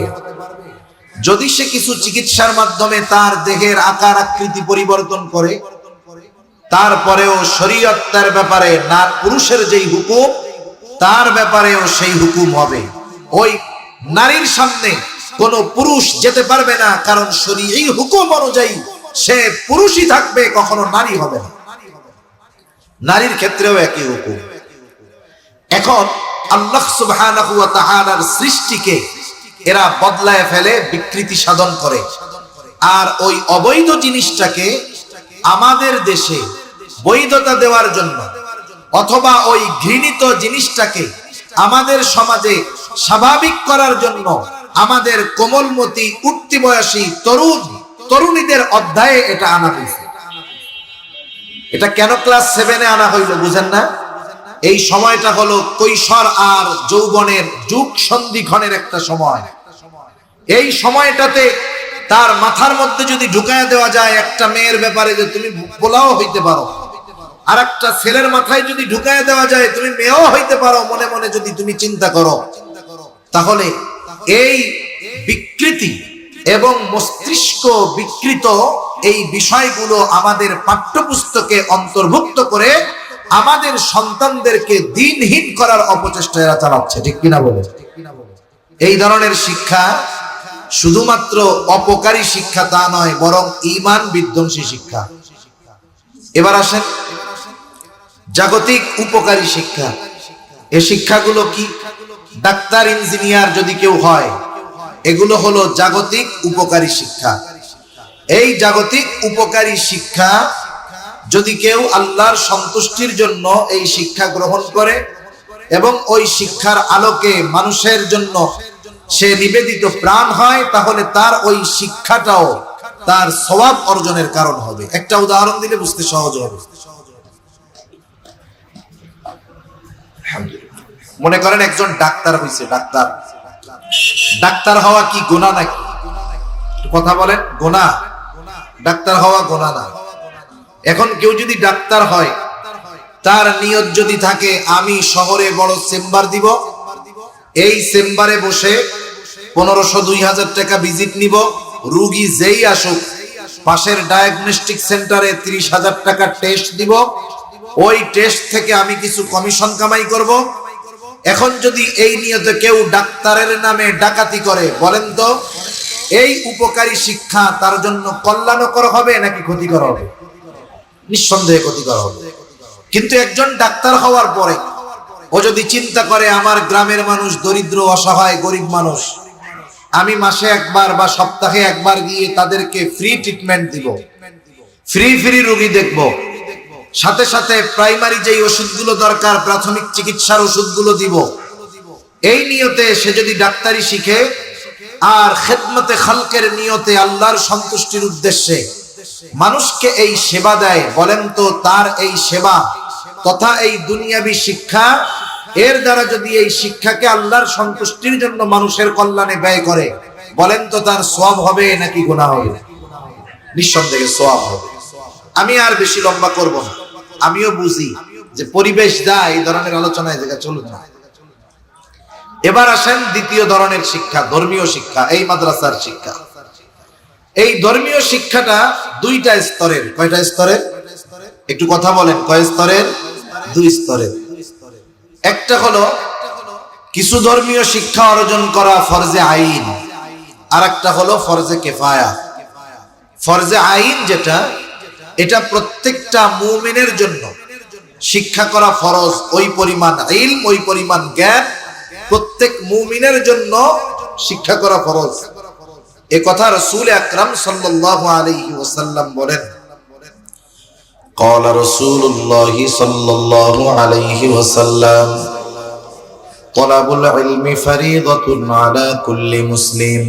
যদি সে কিছু চিকিৎসার মাধ্যমে তার দেহের আকার আকৃতি পরিবর্তন করে, তারপরেও শরীয়ত তার ব্যাপারে না পুরুষের যেই হুকুম, তার ব্যাপারেও সেই হুকুম হবে। ওই নারীর সামনে কোন পুরুষ যেতে পারবে না, কারণ শরীয়ী হুকুম অনুযায়ী সে পুরুষই থাকবে, কখনো নারী হবে না। নারীর ক্ষেত্রেও একই হুকুম। এখন আল্লাহ সুবহানাহু ওয়া তাআলার সৃষ্টিকে এরা বদলায় ফেলে, বিকৃতি সাধন করে, আর ওই অবৈধ জিনিসটাকে আমাদের দেশে বৈধতা দেওয়ার জন্য, অথবা ওই ঘৃণিত জিনিসটাকে আমাদের সমাজে স্বাভাবিক করার জন্য আমাদের কোমলমতি উঠতি বয়সী তরুণীদের অধ্যায়ে এটা আনা হয়েছে। এটা কেন ক্লাস 7-এ আনা হইল বুঝেন না? এই সময়টা হলো কৈশোর আর যৌবনের যুগ সন্ধিক্ষণের একটা সময়। এই সময়টাতে তার মাথার মধ্যে যদি ঢুকায় দেওয়া যায় একটা মেয়ের ব্যাপারে যে তুমি পোলাও হইতে পারো, আর একটা ছেলের মাথায় যদি ঢুকায় দেওয়া যায় তুমি মেয়েও হইতে পারো, মনে মনে যদি তুমি চিন্তা করো, তাহলে এই বিকৃতি এবং মস্তিষ্ক বিকৃত এই বিষয়গুলো আমাদের পাঠ্যপুস্তকে অন্তর্ভুক্ত করে আমাদের সন্তানদেরকে দ্বীনহীন করার অপচেষ্টা এরা চালাচ্ছে। ঠিক কিনা বলে? এই ধরনের শিক্ষা শুধুমাত্র অপকারী শিক্ষা তা নয়, বরং ঈমান বিধ্বংসী শিক্ষা। এবার আসেন জাগতিক উপকারী শিক্ষা। এই শিক্ষাগুলো কি? ডাক্তার, ইঞ্জিনিয়ার যদি কেউ হয়, এগুলো হলো জাগতিক উপকারী শিক্ষা। এই জাগতিক উপকারী শিক্ষা যদি কেউ আল্লাহর সন্তুষ্টির জন্য এই শিক্ষা গ্রহণ করে এবং ওই শিক্ষার আলোকে মানুষের জন্য সে নিবেদিত প্রাণ হয়, তাহলে তার ওই শিক্ষাটাও তার সওয়াব অর্জনের কারণ হবে। একটা উদাহরণ দিলে বুঝতে সহজ হবে। মনে করেন একজন ডাক্তার হইছে, ডাক্তার ডাক্তার হওয়া কি গুনাহ নাকি? কথা বলেন, গুনাহ? ডাক্তার হওয়া গুনাহ না। এখন কেউ যদি ডাক্তার হয়, তার নিয়ত যদি থাকে আমি শহরে বড় চেম্বার দিব, এই চেম্বারে বসে 1500-2000 টাকা ভিজিট নিব, রোগী যেই আসুক পাশের ডায়াগনস্টিক সেন্টারে 30,000 টাকা টেস্ট দিব, ওই টেস্ট থেকে আমি কিছু কমিশন কামাই করব। এখন যদি এই নিয়তে কেউ ডাক্তারের নামে ডাকাতি করে, বলেন তো এই উপকারী শিক্ষা তার জন্য কল্যাণকর হবে নাকি ক্ষতিকর হবে? নিঃসন্দেহে ক্ষতিকর হবে। কিন্তু একজন ডাক্তার হওয়ার পরে ও যদি চিন্তা করে আমার গ্রামের মানুষ দরিদ্র, অসহায়, গরিব মানুষ, আমি মাসে একবার বা সপ্তাহে একবার গিয়ে তাদেরকে ফ্রি ট্রিটমেন্ট দিব, ফ্রি রোগী দেখব, সাথে সাথে প্রাইমারি যেই ওষুধগুলো দরকার প্রাথমিক চিকিৎসার ওষুধগুলো দিব, এই নিয়তে সে যদি ডাক্তারি শিখে আর খেদমতে খালকের নিয়তে আল্লাহর সন্তুষ্টির উদ্দেশ্যে মানুষকে এই সেবা দেয়, বলেন তো তার এই সেবা তথা এই দুনিয়াবী শিক্ষা, এর দ্বারা যদি এই শিক্ষাকে আল্লাহর সন্তুষ্টির জন্য মানুষের কল্যাণে ব্যয় করে, বলেন তো তার সওয়াব হবে নাকি গুনাহ হবে? নিঃসন্দেহে সওয়াব হবে। আমি আর বেশি লম্বা করব না, আমিও বুঝি যে পরিবেশ দেয় এই ধরনের আলোচনায় জায়গা চলুন না। এবার আসেন দ্বিতীয় ধরনের শিক্ষা, ধর্মীয় শিক্ষা, এই মাদ্রাসার শিক্ষা। এই ধর্মীয় শিক্ষাটা দুইটা স্তরের। কয়টা স্তরের? একটু কথা বলেন, কয় স্তরের? 2 স্তরের। একটা হলো কিছু ধর্মীয় শিক্ষা অর্জন করা ফরজে আইন, আর একটা হলো ফরজে কিফায়া। ফরজে আইন যেটা, এটা প্রত্যেকটা মুমিনের জন্য শিক্ষা করা ফরজ, ওই পরিমাণ ইলম, ওই পরিমাণ জ্ঞান প্রত্যেক মুমিনের জন্য শিক্ষা করা ফরজ। এ কথা রাসূল আকরাম সাল্লাল্লাহু আলাইহি ওয়াসাল্লাম বলেন, قال رسول الله صلى الله عليه وسلم طلب العلم فريضة على كل مسلم।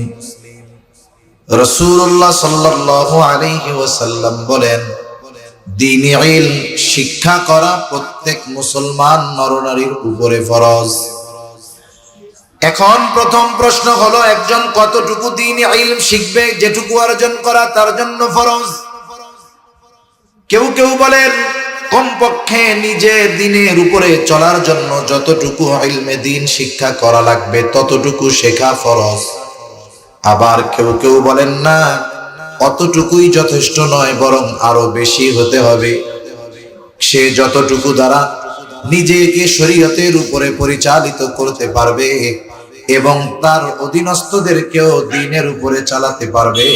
রাসূলুল্লাহ সাল্লাল্লাহু আলাইহি ওয়াসাল্লাম বলেন, দ্বীনি ইলম শিক্ষা করা প্রত্যেক মুসলমান নরনারীর উপরে ফরজ। এখন প্রথম প্রশ্ন হলো, একজন কতটুকু দ্বীনি ইলম শিখবে? যেটুকু অর্জন করা তার জন্য ফরজ। কেউ কেউ বলেন কমপক্ষে নিজে দ্বীনের উপরে চলার জন্য যতটুকু ইলমে দ্বীন শিক্ষা করা লাগবে ততটুকু শেখা ফরজ। আবার কেউ কেউ বলেন না, অতটুকুই যথেষ্ট নয়, বরং আরো বেশি হতে হবে। সে যতটুকু দ্বারা নিজেকে শরীয়তের উপরে পরিচালিত করতে পারবে এবং তার অধীনস্থদেরকেও দ্বীনের উপরে চালাতে পারবে,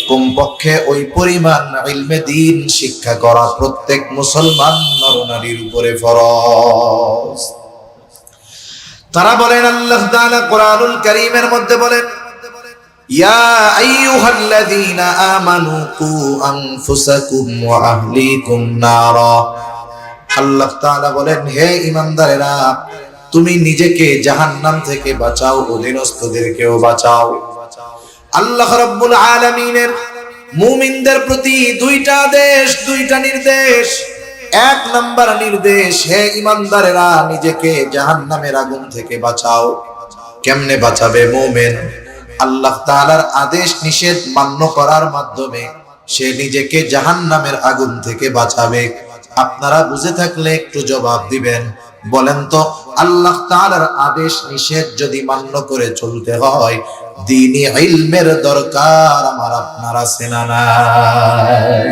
কমপক্ষে ওই পরিমাণ ইলমে দ্বীন শিক্ষা করা প্রত্যেক মুসলমান নরনারীর উপরে ফরজ। তারা বলেন, আল্লাহ তাআলা কোরআনুল কারীমের মধ্যে বলেন, ইয়া আইয়ুহাল্লাযীনা আমানু কু আনফুসাকুম ওয়া আহলিকুম নারা। আল্লাহ তাআলা বলেন, হে ঈমানদারেরা, তুমি নিজেকে জাহান্নাম থেকে বাঁচাও, অধীনস্থদেরকেও বাঁচাও। আল্লাহ রাব্বুল আলামিনের মুমিনদের প্রতি দুইটা আদেশ, দুইটা নির্দেশ। এক নাম্বার নির্দেশ, হে ঈমানদারেরা, নিজেকে জাহান্নামের আগুন থেকে বাঁচাও। কেমনে বাঁচাবে মুমিন? আল্লাহ তাআলার আদেশ নিষেধ মান্য করার মাধ্যমে সে নিজেকে জাহান্নামের আগুন থেকে বাঁচাবে। আপনারা বুঝে থাকলে একটু জবাব দিবেন, বলেন তো আল্লাহ তাআলার আদেশ নিষেধ যদি মান্য করে চলতে হয়, দ্বীনি ইলমের দরকার আমার আপনার আছে না নাই?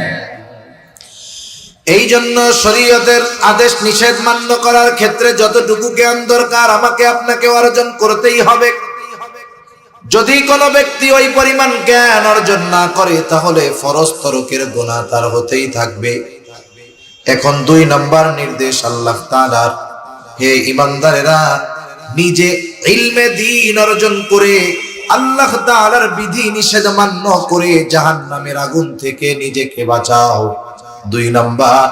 এই জন্য শরীয়তের আদেশ নিষেধ মান্য করার ক্ষেত্রে যতটুকু জ্ঞান দরকার আমাকে আপনাকে অর্জন করতেই হবে। যদি কোনো ব্যক্তি ওই পরিমাণ জ্ঞান অর্জন না করে, তাহলে ফরজ তরকের গুনাহ তার হতেই থাকবে। এখন 2 নম্বর নির্দেশ আল্লাহ তাআলার, হে ঈমানদারেরা, নিজে ইলমে দ্বীন অর্জন করে আল্লাহ তাআলার বিধি নিষেধ মান্য করে জাহান্নামের আগুন থেকে নিজেকে বাঁচাও। 2 নম্বর,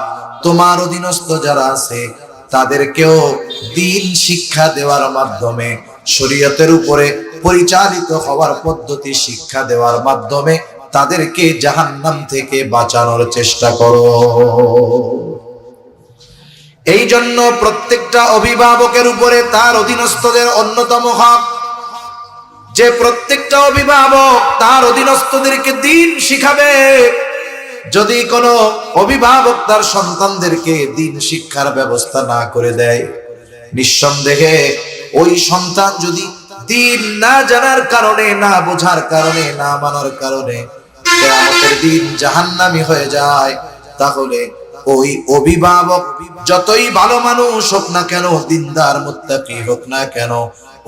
তোমার অধীনস্থ যারা আছে তাদেরকেও দ্বীন শিক্ষা দেওয়ার মাধ্যমে, শরীয়তের উপরে পরিচালিত হওয়ার পদ্ধতি শিক্ষা দেওয়ার মাধ্যমে তাদেরকে জাহান্নাম থেকে বাঁচানোর চেষ্টা করো। এই জন্য প্রত্যেকটা অভিভাবকের উপরে তার অধীনস্থদের অন্যতম হক যে প্রত্যেকটা অভিভাবক তার অধীনস্থদেরকে দ্বীন শিখাবে। যদি কোনো অভিভাবক তার সন্তানদেরকে দ্বীন শিক্ষার ব্যবস্থা না করে দেয়, নিঃসন্দেহে ওই সন্তান যদি দ্বীন না জানার কারণে, না বোঝার কারণে, না মানার কারণে কিয়ামতের দিন জাহান্নামী হয়ে যায়, তাহলে ওই অভিভাবক যতই ভালো মানুষ হোক না কেন, দিনদার মুত্তাকি হোক না কেন,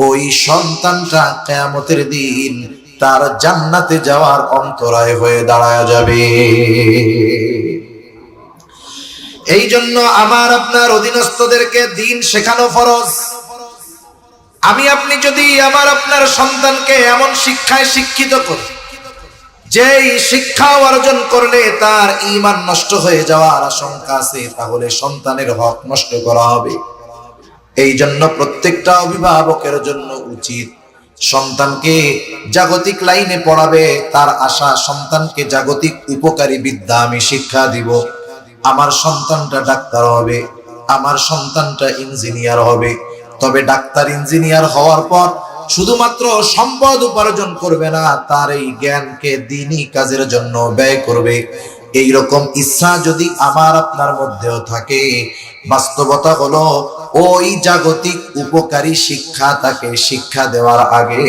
ওই সন্তানটা কিয়ামতের দিন তার জান্নাতে যাওয়ার অন্তরায় হয়ে দাঁড়ায় যাবে। এই জন্য আমার আপনার অধীনস্থদেরকে দ্বীন শেখানো ফরজ। আমি আপনি যদি আমার আপনার সন্তানকে এমন শিক্ষায় শিক্ষিত করি যেই শিক্ষা অর্জন করলে তার ঈমান নষ্ট হয়ে যাওয়ার আশঙ্কা আছে, তাহলে সন্তানের হক নষ্ট করা হবে। এই জন্য প্রত্যেকটা অভিভাবকের জন্য উচিত সন্তানকে জাগতিক লাইনে পড়াবে। তার আশা সন্তানকে জাগতিক উপকারী বিদ্যা আমি শিক্ষা দিব। আমার সন্তানটা ডাক্তার হবে, আমার সন্তানটা ইঞ্জিনিয়ার হবে। তবে ডাক্তার ইঞ্জিনিয়ার হওয়ার পর শুধুমাত্র সম্পদ উপার্জন করবে না, তার এই জ্ঞানকে দ্বীনি কাজের জন্য ব্যয় করবে। এই রকম ইচ্ছা যদি আমার আপনার মধ্যেও থাকে, বাস্তবতা হলো ওই জাগতিক উপকারী শিক্ষা তাকে শিক্ষা দেওয়ার আগে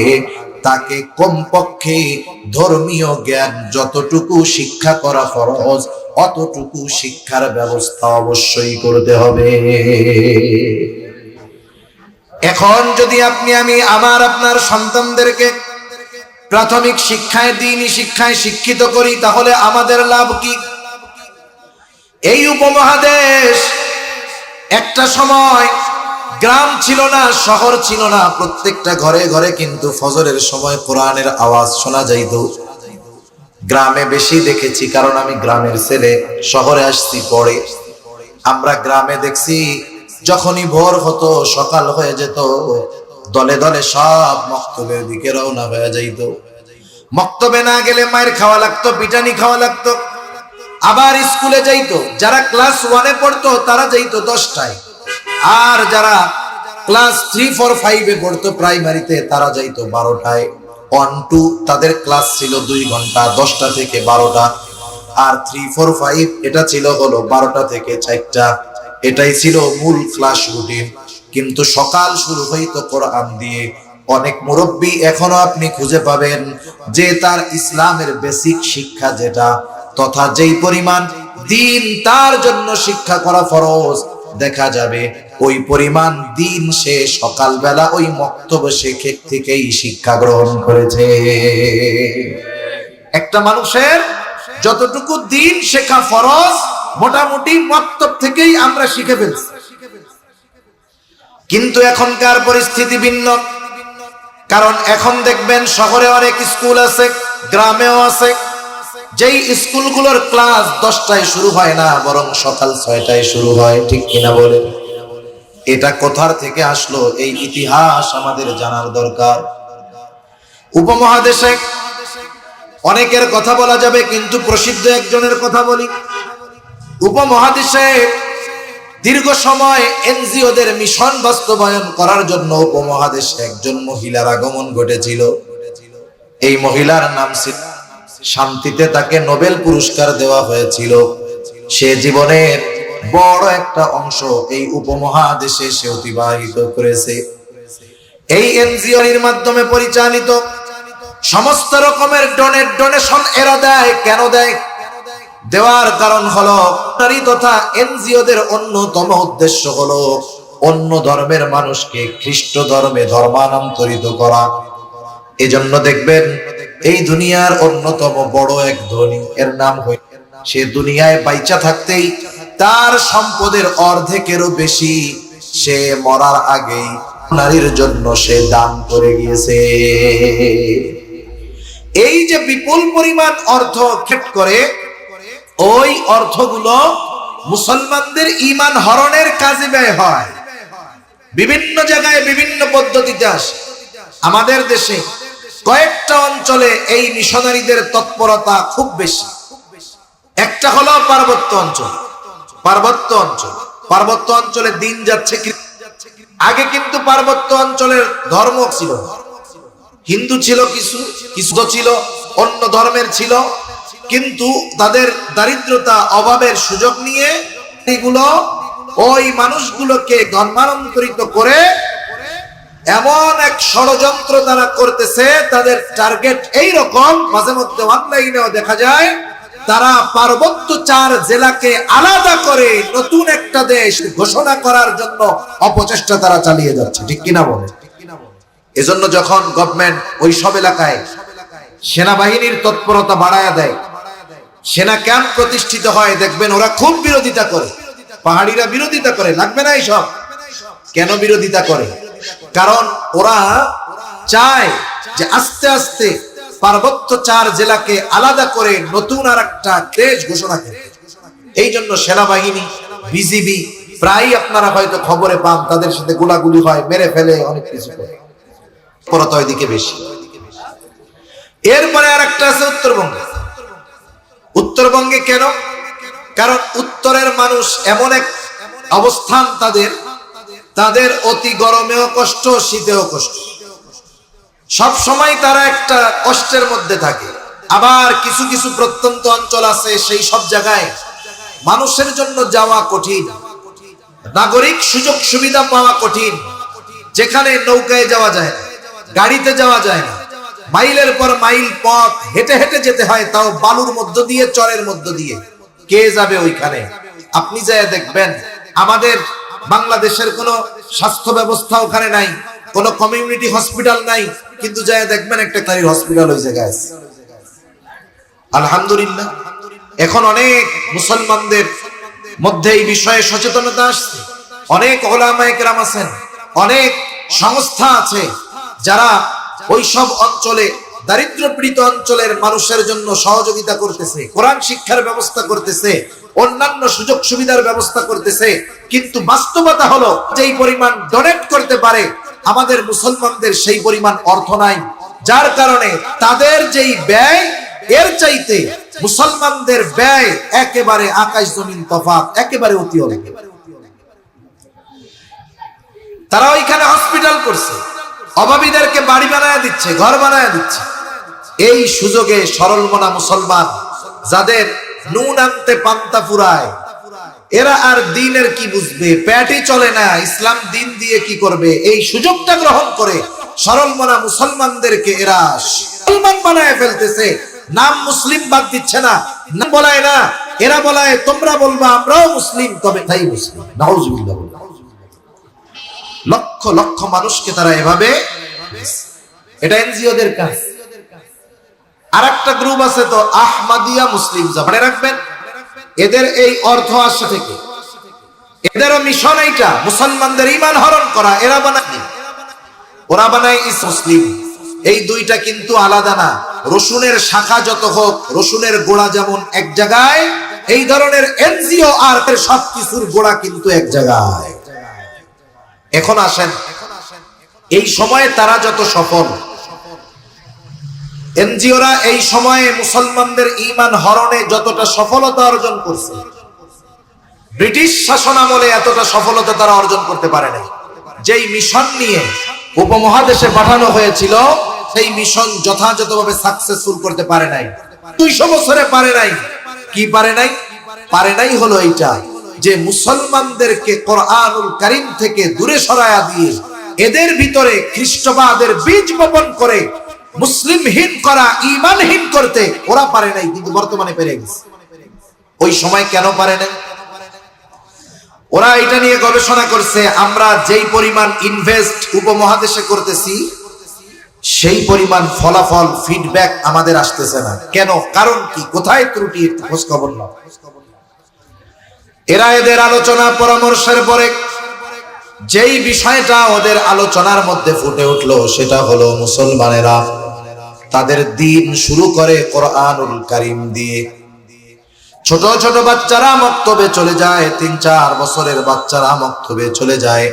তাকে কমপক্ষে ধর্মীয় জ্ঞান যতটুকু শিক্ষা করা ফরজ, অতটুকু শিক্ষার ব্যবস্থা অবশ্যই করতে হবে। এখন যদি আপনি আমি আমার আপনার সন্তানদেরকে প্রাথমিক শিক্ষায়, দ্বীনি শিক্ষায় শিক্ষিত করি, তাহলে আমাদের লাভ কি? এই উপমহাদেশ একটা সময় গ্রাম ছিল না, শহর ছিল না, প্রত্যেকটা ঘরে ঘরে কিন্তু ফজরের সময় কোরআনের আওয়াজ শোনা যাইত। গ্রামে বেশি দেখেছি, কারণ আমি গ্রামের ছেলে, শহরে আসছি পরে। আমরা গ্রামে দেখছি যখনই ভোর হতো, সকাল হয়ে যেত, দলে দলে সব মক্তবের দিকে রওনা হয়ে যাইত। মক্তবে না গেলে মায়ের খাওয়া লাগতো, পিটানি খাওয়া লাগতো। আবার স্কুলে যাইতো, যারা ক্লাস 1-এ পড়তো তারা যাইতো 10টায়, আর যারা ক্লাস 3, 4, 5-এ পড়তো প্রাইমারিতে তারা যাইতো 12টায়। 1, 2 তাদের ক্লাস ছিল 2 ঘন্টা, 10টা থেকে 12টা। আর 3, 4, 5 এটা ছিল হলো 12টা থেকে 4টা। এটাই ছিল মূল ক্লাস রুটিন। কিন্তু সকাল শুরু হইতো কোরআন দিয়ে। অনেক মুরব্বী এখনো আপনি খুঁজে পাবেন যে তার ইসলামের বেসিক শিক্ষা যেটা, তথা যেই পরিমাণ দ্বীন তার জন্য শিক্ষা করা ফরজ, দেখা যাবে ওই পরিমাণ দ্বীন সে সকালবেলা ওই মক্তব শেখে থেকেই শিক্ষা গ্রহণ করেছে। একটা মানুষের যতটুকু দ্বীন শেখা ফরজ, মোটামুটি মক্তব থেকেই আমরা শিখে ফেলছি। কিন্তু এখনকার পরিস্থিতি ভিন্ন, কারণ এখন দেখবেন শহরে অনেক স্কুল আছে, গ্রামেও আছে, যেই স্কুলগুলোর ক্লাস 10টায় শুরু হয় না, বরং সকাল 6টায় শুরু হয়। ঠিক কিনা বলেন? এটা কোথার থেকে আসলো, এই ইতিহাস আমাদের জানার দরকার। উপমহাদেশে অনেকের কথা বলা যাবে, কিন্তু প্রসিদ্ধ একজনের কথা বলি। উপমহাদেশে দীর্ঘ সময় এনজিওদের মিশন বাস্তবায়ন করার জন্য উপমহাদেশে একজন মহিলার আগমন ঘটেছিল। এই মহিলার নাম ছিল শান্তিতে, তাকে নোবেল পুরস্কার দেওয়া হয়েছিল। সে জীবনের বড় একটা অংশ এই উপমহাদেশে সে অতিবাহিত করেছে। এই এনজিও এর মাধ্যমে পরিচালিত সমস্ত রকমের ডোনেশন এরা দেয়। কেন দেয়? দেওয়ার কারণ হলো নারী তথা এনজিওদের অন্যতম উদ্দেশ্য হলো অন্য ধর্মের মানুষকে খ্রিস্ট ধর্মে ধর্মান্তরিত করা। এজন্য দেখবেন এই দুনিয়ার অন্যতম বড় এক ধনী, এর নাম হই, সে দুনিয়ায় বাইচা থাকতেই তার সম্পদের অর্ধেকেরও বেশি সে মরার আগেই নারীর জন্য সে দান করে গিয়েছে। এই যে বিপুল পরিমাণ অর্থ খেট করে, ওই অর্থগুলো মুসলমানদের ঈমান হরণের কাজে ব্যয় হয়। বিভিন্ন জায়গায় বিভিন্ন পদ্ধতিতে আসে। আমাদের দেশে কয়েকটা অঞ্চলে এই মিশনারিদের তৎপরতা খুব বেশি। একটা হলো পার্বত্য অঞ্চল। পার্বত্য অঞ্চলে দিন যাচ্ছে। আগে কিন্তু পার্বত্য অঞ্চলের ধর্ম ছিল, হিন্দু ছিল, কিছু কিছু ছিল অন্য ধর্মের ছিল, কিন্তু তাদের দারিদ্রতা অভাবের সুযোগ নিয়ে এগুলো ওই মানুষগুলোকে ধর্মান্তরিত করে এমন এক ষড়যন্ত্র তারা করতেছে। তাদের টার্গেট এই রকম, মাঝে মধ্যে অনলাইনেও দেখা যায় তারা পার্বত্য 4 জেলাকে আলাদা করে নতুন একটা দেশ ঘোষণা করার জন্য অপচেষ্টা তারা চালিয়ে যাচ্ছে, ঠিক কিনা বলে? এজন্য যখন গভর্নমেন্ট ওই সব এলাকায় সেনাবাহিনীর তৎপরতা বাড়ায়া দেয়, সেনা ক্যাম্প প্রতিষ্ঠিত হয়, দেখবেন ওরা খুব বিরোধিতা করে, পাহাড়িরা বিরোধিতা করে। লাগবে না এইসব? কেন বিরোধিতা করে? কারণ ওরা চায় যে আস্তে আস্তে পার্বত্য 4 জেলাকে আলাদা করে নতুন আর একটা দেশ ঘোষণা করে। এই জন্য সেনাবাহিনী, বিজিবি প্রায় আপনারা হয়তো খবরে পান, তাদের সাথে গোলাগুলি হয়, মেরে ফেলে, অনেক কিছু করে। পরত ওইদিকে বেশি। এরপরে আর একটা আছে উত্তরবঙ্গে। উত্তরবঙ্গে কেন? কারণ উত্তরের মানুষ এমন এক অবস্থান তাদের অতি গরমেও কষ্ট, শীতেও কষ্ট, সব সময় তারা একটা কষ্টের মধ্যে থাকে। আবার কিছু কিছু প্রত্যন্ত অঞ্চল আছে, সেই সব জায়গায় মানুষের জন্য যাওয়া কঠিন, নাগরিক সুযোগ সুবিধা পাওয়া কঠিন, যেখানে নৌকায় যাওয়া যায় না, গাড়িতে যাওয়া যায় না, মাইলের পর মাইল পথ হেঁটে হেঁটে যেতে হয়, তাও বালুর মধ্য দিয়ে, চরের মধ্য দিয়ে। কে যাবে ওইখানে? আপনি যায় দেখবেন আমাদের বাংলাদেশের কোনো স্বাস্থ্য ব্যবস্থা ওখানে নাই, কোনো কমিউনিটি হসপিটাল নাই, কিন্তু যায় দেখবেন একটা কারির হসপিটাল ওই জায়গায় আছে। আলহামদুলিল্লাহ, এখন অনেক মুসলমানদের মধ্যে এই বিষয়ে সচেতনতা আসছে। অনেক ওলামায়ে কেরাম আছেন, অনেক সংস্থা আছে যারা ওই সব অঞ্চলে, দারিদ্র্যপীড়িত অঞ্চলের মানুষের জন্য সহযোগিতা করতেছে, কোরআন শিক্ষার ব্যবস্থা করতেছে, অন্যান্য সুযোগ সুবিধার ব্যবস্থা করতেছে। কিন্তু বাস্তবতা হলো যেই পরিমাণ ডোনেট করতে পারে আমাদের মুসলমানদের সেই পরিমাণ অর্থ নাই, যার কারণে তাদের যেই ব্যয়, এর চাইতে মুসলমানদের ব্যয় একেবারে আকাশ জমিন তফাৎ, একেবারে অতি অল্প। তারা ওইখানে হসপিটাল করছে, অভাবীদেরকে বাড়ি বানায় দিচ্ছে, ঘর বানায় দিচ্ছে। এই সুযোগে সরল মনা মুসলমান, যাদের নুন আনতে পান্তা ফুরায়, এরা আর দিনের কি বুঝবে? পেটই চলে না, ইসলাম দিন দিয়ে কি করবে? এই সুযোগটা গ্রহণ করে সরল মনা মুসলমানদেরকে এরা মুসলমান বানায় ফেলতেছে। নাম মুসলিম বাদ দিচ্ছে না, নাম বলায় না, এরা বলায় তোমরা বলবা আমরাও মুসলিম, তবে তাই মুসলিম। নাউজুবিল্লাহ। লক্ষ লক্ষ মানুষকে তারা এভাবে, এটা এনজিওদের কাজ। আরেকটা গ্রুপ আছে তো আহমদিয়া মুসলিম, মনে রাখবেন, এদের এই অর্থ আসে থেকে, এদেরও মিশন এইটা, মুসলমানদের ঈমান হরণ করা। ওরা বানায় মুসলিম। এই দুইটা কিন্তু আলাদা না। রসুনের শাখা যত হোক, রসুনের গোড়া যেমন এক জায়গায়, এই ধরনের এনজিও আর সবকিছুর গোড়া কিন্তু এক জায়গায়। এখন আসেন, এই সময়ে তারা যত সফল, এনজিওরা এই সময়ে মুসলমানদের ঈমান হরণে যতটা সফলতা অর্জন করছে, ব্রিটিশ শাসন আমলে এতটা সফলতা তারা অর্জন করতে পারে নাই। যেই মিশন নিয়ে উপমহাদেশে পাঠানো হয়েছিল, সেই মিশন যথাযথভাবে সাকসেসফুল করতে পারে নাই। 200 বছরে পারে নাই। কি পারে নাই? পারে নাই হলো এইটা যে মুসলমানদেরকে কোরআনুল কারীম থেকে দূরে সরায়া দিয়ে এদের ভিতরে খ্রিস্টবাদের বীজ বপন করে মুসলিমহীন করা, ঈমানহীন করতে ওরা পারে নাই, কিন্তু বর্তমানে পেরে গেছে। ওই সময় কেন পারে নাই? ওরা এটা নিয়ে গবেষণা করছে, আমরা যেই পরিমাণ ইনভেস্ট উপমহাদেশে করতেছি, সেই পরিমাণ ফলাফল, ফিডব্যাক আমাদের আসতেছে না। কেন? কারণ কি? কোথায় ত্রুটি? খোঁজ খবর নাও। এরা এদের আলোচনা পরামর্শের পরে যেই বিষয়টা ওদের আলোচনার মধ্যে ফুটে উঠলো, সেটা হলো মুসলমানেরা তাদের দিন শুরু করে কোরআনুল কারীম দিয়ে। ছোট ছোট বাচ্চারা মক্তবে চলে যায়, 3-4 বছরের বাচ্চারা মক্তবে চলে যায়।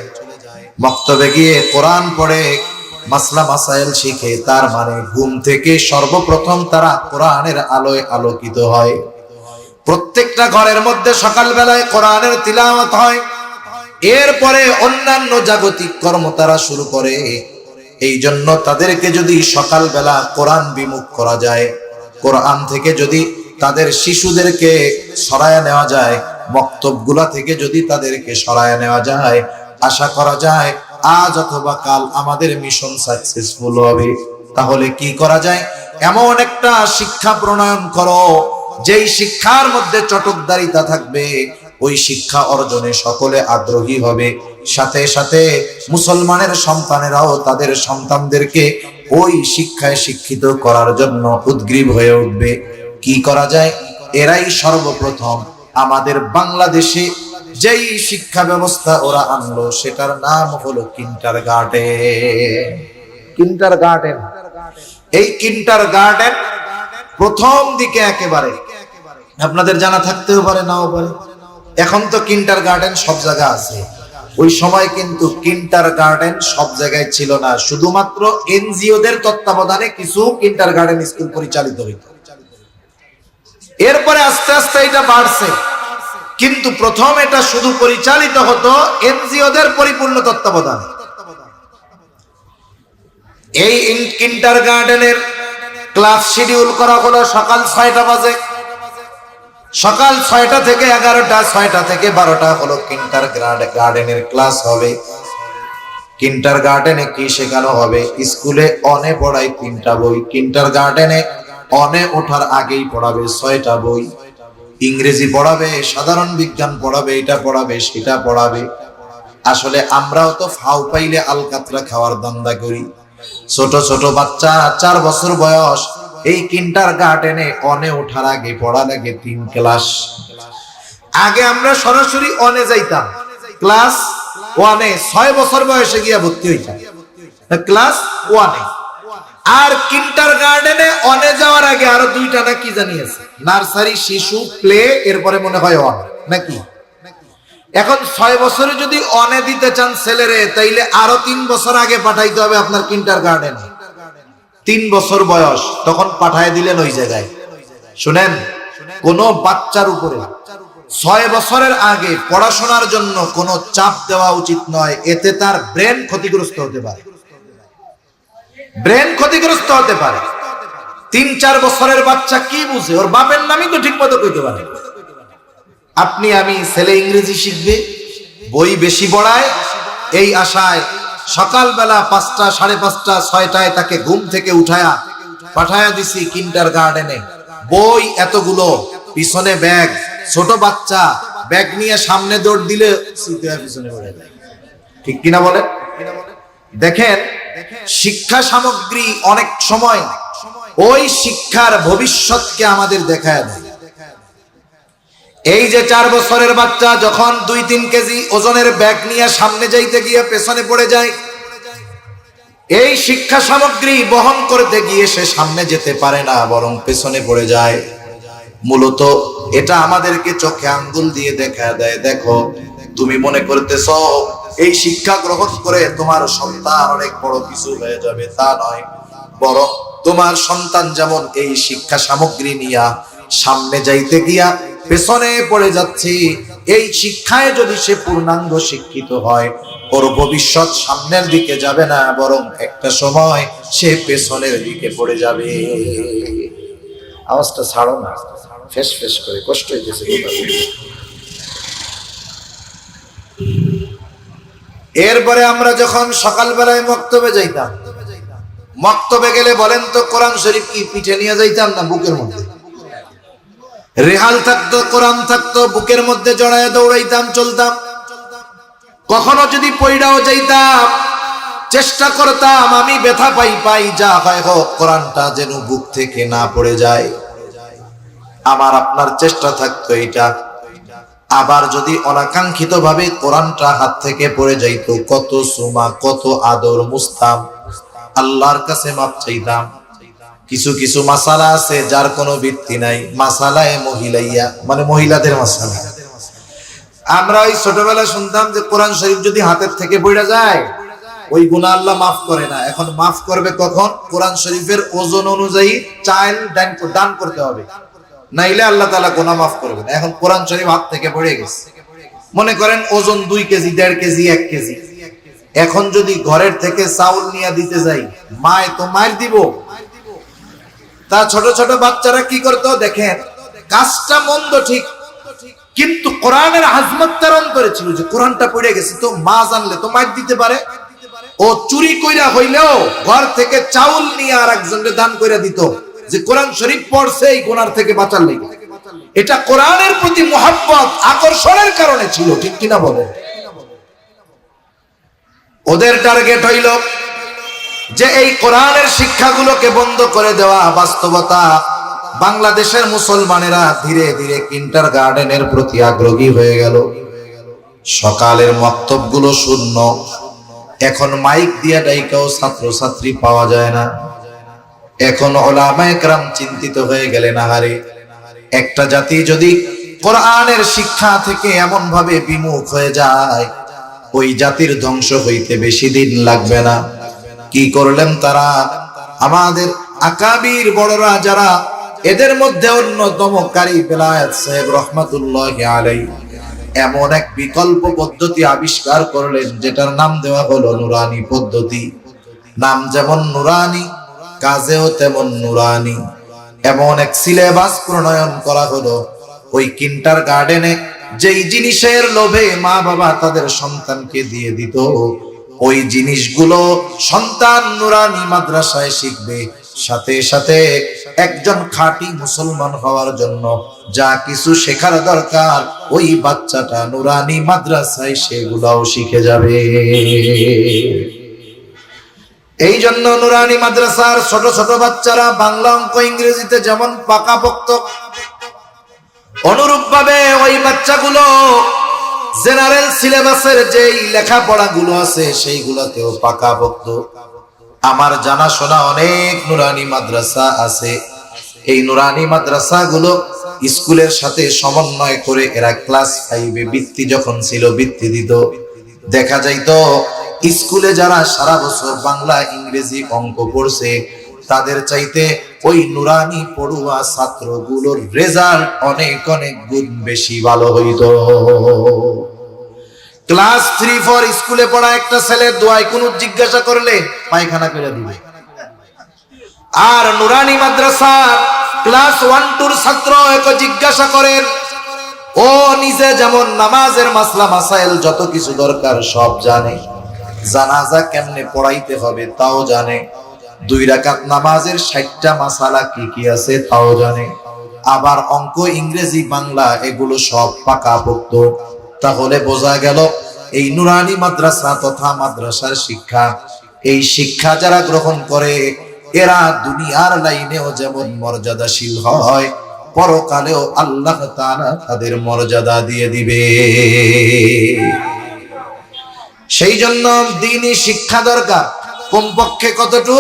মক্তবে গিয়ে কোরআন পড়ে, মাসলা মাসাইল শিখে। তার মানে ঘুম থেকে সর্বপ্রথম তারা কোরআনের আলোয় আলোকিত হয়। প্রত্যেকটা ঘরের মধ্যে সকালবেলায় কোরআনের তিলাওয়াত হয়। এরপরে অন্যান্য জাগতিক কর্ম তারা শুরু করে। এই জন্য তাদেরকে যদি সকালবেলা কোরআন বিমুখ করা যায়, কোরআন থেকে যদি তাদের শিশুদেরকে সরায়া নেওয়া যায়, বক্তব্যগুলা থেকে যদি তাদেরকে সরায়া নেওয়া যায়, আশা করা যায় আজ অথবা কাল আমাদের মিশন সাকসেসফুল হবে। তাহলে কি করা যায়? এমন একটা শিক্ষা প্রণয়ন করো যেই শিক্ষার মধ্যে চটকদারিতা থাকবে, ওই শিক্ষা অর্জনে সকলে আগ্রহী হবে। সাথে সাথে মুসলমানের সন্তানেরাও তাদের সন্তানদেরকে ওই শিক্ষায় শিক্ষিত করার জন্য উদ্গ্রীব হয়ে উঠবে। কি করা যায়? এরাই সর্বপ্রথম আমাদের বাংলাদেশে যেই শিক্ষা ব্যবস্থা ওরা আনলো সেটার নাম হলো কিন্ডারগার্টেন। কিন্ডারগার্টেন, এই কিন্ডারগার্টেন প্রথম দিকে একেবারে আপনাদের জানা থাকতেও পারে নাও পারে, এখন তো কিন্ডারগার্টেন সব জায়গায় আছে। ওই সময় কিন্তু কিন্ডারগার্টেন সব জায়গায় ছিল না, শুধুমাত্র এনজিওদের তত্ত্বাবধানে কিছু কিন্ডারগার্টেন স্কুল পরিচালিত হইত। এরপরে আস্তে আস্তে এটা বাড়ছে, কিন্তু প্রথম এটা শুধু পরিচালিত হতো এনজিওদের পরিপূর্ণ তত্ত্বাবধানে। এই কিন্ডারগার্টেনের ক্লাস শিডিউল করা হলো সকাল 6টা বাজে। সকাল 6টা থেকে 11টা, 6টা থেকে 12টা হলো কিন্ডারগার্টেনের ক্লাস হবে। কিন্ডারগার্টেনে কি শেখানো হবে? স্কুলে অনে পড়ায় 3টা বই, কিন্ডারগার্টেনে অনে ওঠার আগেই পড়াবে 6টা বই। ইংরেজি পড়াবে, সাধারণ বিজ্ঞান পড়াবে, এটা পড়াবে, সেটা পড়াবে। আসলে আমরাও তো ফাউ পাইলে আলকাতরা খাওয়ার ধান্দা করি। ছোট ছোট বাচ্চা 4 বছর বয়স, এই কিন্ডারগার্টেনে অনে ওঠার আগে পড়া লাগে 3 ক্লাস। আগে আমরা সরাসরি অনে যাইতাম, ক্লাস 1-এ 6 বছর বয়সে গিয়া ভর্তি হইতাম ক্লাস 1-এ। আর কিন্ডারগার্টেনে অনে যাওয়ার আগে আরো 2টা না কি জানি আছে, নার্সারি, শিশু, প্লে, এরপরে মনে হয় অন নাকি। এখন 6 বছরে যদি অনে দিতে চান ছেলেরে, তাইলে আরো 3 বছর আগে পাঠাইতে হবে আপনার কিন্ডারগার্টেনে। 3 বছর বয়স তখন পাঠায় দিলেন ওই জায়গায়। শুনেন, কোন বাচ্চার উপরে 6 বছরের আগে পড়াশোনার জন্য কোনো চাপ দেওয়া উচিত নয়, এতে তার ব্রেন ক্ষতিগ্রস্ত হতে পারে। ব্রেন ক্ষতিগ্রস্ত হতে পারে। 3-4 বছরের বাচ্চা কি বুঝে? ওর বাপের নামই তো ঠিক মতো কইতে পারে। আপনি আমি ছেলে ইংরেজি শিখবে, বই বেশি পড়ায়, এই আশায় সকালবেলা 5টা, 5:30, 6টায় তাকে ঘুম থেকে উঠায়া পাঠায়া দিছি কিন্ডারগার্টেনে। বই এতগুলো, পিছনে ব্যাগ, ছোট বাচ্চা ব্যাগ নিয়ে সামনে দৌড় দিলে পিছনে পড়ে যায়। ঠিক কিনা বলে? দেখেন, শিক্ষা সামগ্রী অনেক সময় ওই শিক্ষার ভবিষ্যৎকে আমাদের দেখায় দেয়। এই যে 4 বছরের বাচ্চা যখন 2-3 কেজি ওজনের ব্যাগ নিয়ে সামনে যাইতে গিয়ে পেছনে পড়ে যায়, এই শিক্ষা সামগ্রী বহন করতে গিয়ে সে সামনে যেতে পারে না, বরং পেছনে পড়ে যায়। মূলত এটা আমাদেরকে চোখে আঙ্গুল দিয়ে দেখা দেয়, দেখো তুমি মনে করতেছো এই শিক্ষা গ্রহণ করে তোমার সন্তান অনেক বড় কিছু হয়ে যাবে, তা নয়। বরং তোমার সন্তান যেমন এই শিক্ষা সামগ্রী নিয়ে সামনে যাইতে গিয়া পেছনে পড়ে যাচ্ছে, এই শিক্ষায় যদি সে পূর্ণাঙ্গ শিক্ষিত হয়, ওর ভবিষ্যৎ সামনের দিকে যাবে না, বরং একটা সময় সে পেছনের দিকে পড়ে যাবে। আওয়াজটা ছাড়ো না, ফেস ফেস করে কষ্ট হইতেছে। এরপরে আমরা যখন সকালবেলায় মক্তবে যাইতাম, মক্তবে গেলে বলেন তো কোরআন শরীফ কি পিঠে নিয়ে যাইতাম না বুকের মধ্যে? রেহাল থাকতো, কোরআন থাকতো, বুকের মধ্যে জড়ায় দৌড়াইতাম, চলতাম। কখনো যদি পইড়াও যাইতাম, চেষ্টা করতাম আমি ব্যথা পাই যা হয় হোক, কোরআনটা যেন বুক থেকে না পড়ে যায়। আমার আপনার চেষ্টা থাকতো এটা। আবার যদি অনাকাঙ্ক্ষিত ভাবে কোরআনটা হাত থেকে পড়ে যাইতো, কত সুমা, কত আদর, মুস্তাম, আল্লাহর কাছে মাপ চাইতাম। কিছু কিছু মাসালা আছে যার কোনো ভিত্তি নাই, মাসালায় মহিলাইয়া, মানে মহিলাদের মাসালা। আমরা ওই ছোটবেলা শুনতাম যে কোরআন শরীফ যদি হাতের থেকে পড়ে যায় ওই গুনাহ আল্লাহ মাফ করে না। এখন মাফ করবে কখন? কোরআন শরীফের ওজন অনুযায়ী চাইল দান করতে হবে, নাইলে আল্লাহ তাআলা গুনাহ মাফ করবে না। এখন কোরআন শরীফ হাত থেকে পড়ে গেছে, মনে করেন ওজন 2 কেজি, 1.5 কেজি, 1 কেজি, এখন যদি ঘরের থেকে চাউল নিয়ে দিতে যাই, মায় তো মার দিব। তা ছোট ছোট বাচ্চারা কি করতো দেখেন, কাজটা মন্দ ঠিক, কিন্তু কোরআনের আজমত তার অন্তরে ছিল যে কোরআনটা পড়ে গেছে, তো মা জানলে তো মার দিতে পারে। ও চুরি কইরা হইলেও ঘর থেকে চাউল নিয়ে আর একজনকে দান কইরা দিত, যে কোরআন শরীফ পড়ছে এই গুনার থেকে বাঁচার লাগবে। এটা কোরআনের প্রতি মহব্বত, আকর্ষণের কারণে ছিল, ঠিক কিনা বলেন? ওদের টার্গেট হইল যে এই কোরআনের শিক্ষাগুলোকে বন্ধ করে দেওয়া। বাস্তবতা, বাংলাদেশের মুসলমানেরা ধীরে ধীরে কিন্ডারগার্টেনের প্রতি আগ্রহী হয়ে গেল। সকালের মক্তবগুলো শূন্য, এখন মাইক দিয়া ডাইকাও ছাত্রছাত্রী পাওয়া যায় না। এখন উলামায়ে কেরাম চিন্তিত হয়ে গেলেন, আহারে একটা জাতি যদি কোরআনের শিক্ষা থেকে এমন ভাবে বিমুখ হয়ে যায়, ওই জাতির ধ্বংস হইতে বেশি দিন লাগবে না। কি করলেন তারা? আমাদের আকাবির বড়রা যারা, এদের মধ্যে অন্যতম কারি বেলায়েত সাহেব রহমাতুল্লাহি আলাইহি এমন এক বিকল্প পদ্ধতি আবিষ্কার করলেন, যেটার নাম দেওয়া হলো নুরানি পদ্ধতি। নাম যেমন নুরানি, কাজেও তেমন নুরানি। এমন এক সিলেবাস প্রণয়ন করা হলো, ওই কিন্ডারগার্টেনে যেই জিনিসের লোভে মা বাবা তাদের সন্তানকে দিয়ে দিত, ওই জিনিসগুলো সন্তান নুরানি মাদ্রাসায় শিখবে। সাথে সাথে একজন খাঁটি মুসলমান হওয়ার জন্য যা কিছু শেখার দরকার, ওই বাচ্চাটা নুরানি মাদ্রাসায় সেগুলাও শিখে যাবে। এই জন্য নুরানি মাদ্রাসার ছোট ছোট বাচ্চারা বাংলা, অঙ্ক, ইংরেজিতে যেমন পাকাপোক্ত, অনুরূপ ভাবে ওই বাচ্চাগুলো জেনারেল সিলেবাসের যেই লেখাপড়াগুলো আছে সেইগুলোতেও পাকাপোক্ত। আমার জানাশোনা অনেক নুরানি মাদ্রাসা আছে। এই নুরানি মাদ্রাসাগুলো স্কুলের সাথে সমন্বয় করে এরা ক্লাস 5-এ বৃত্তি যখন ছিল বৃত্তি দিত। দেখা যাইতো স্কুলে যারা সারা বছর বাংলা, ইংরেজি, অঙ্ক পড়ছে, তাদের চাইতে ওই নুরানি পড়ুয়া ছাত্রগুলোর রেজাল্ট অনেক অনেক গুণ বেশি ভালো হইতো। ক্লাস 3-4 স্কুলে পড়া একটা ছেলে দোয়ায় কোনো জিজ্ঞাসা করলে পায়খানা করে দিবে। আর নুরানি মাদ্রাসার ক্লাস 1-2 ছাত্র এক জিজ্ঞাসা করেন, ও নিজে যেমন নামাজের মাসলা মাসাইল যত কিছু দরকার সব জানে, জানাজা কেমনে পড়াইতে হবে তাও জানে, 2 রাকাত নামাজের 60টা মাসালা কি কি আছে তাও জানে, আবার অঙ্ক, ইংরেজি, বাংলা এগুলো সব পাকাপোক্ত। তাহলে বোঝা গেল এই নুরানি মাদ্রাসা তথা মাদ্রাসার শিক্ষা, এই শিক্ষা যারা গ্রহণ করে এরা দুনিয়ার লাইনেও যেমন মর্যাদাশীল হয়, পরকালেও আল্লাহ তাআলা তাদের মর্যাদা দিয়ে দিবে। সেই জন্য দ্বীনি শিক্ষা দরকার। কমপক্ষে কতটুকু,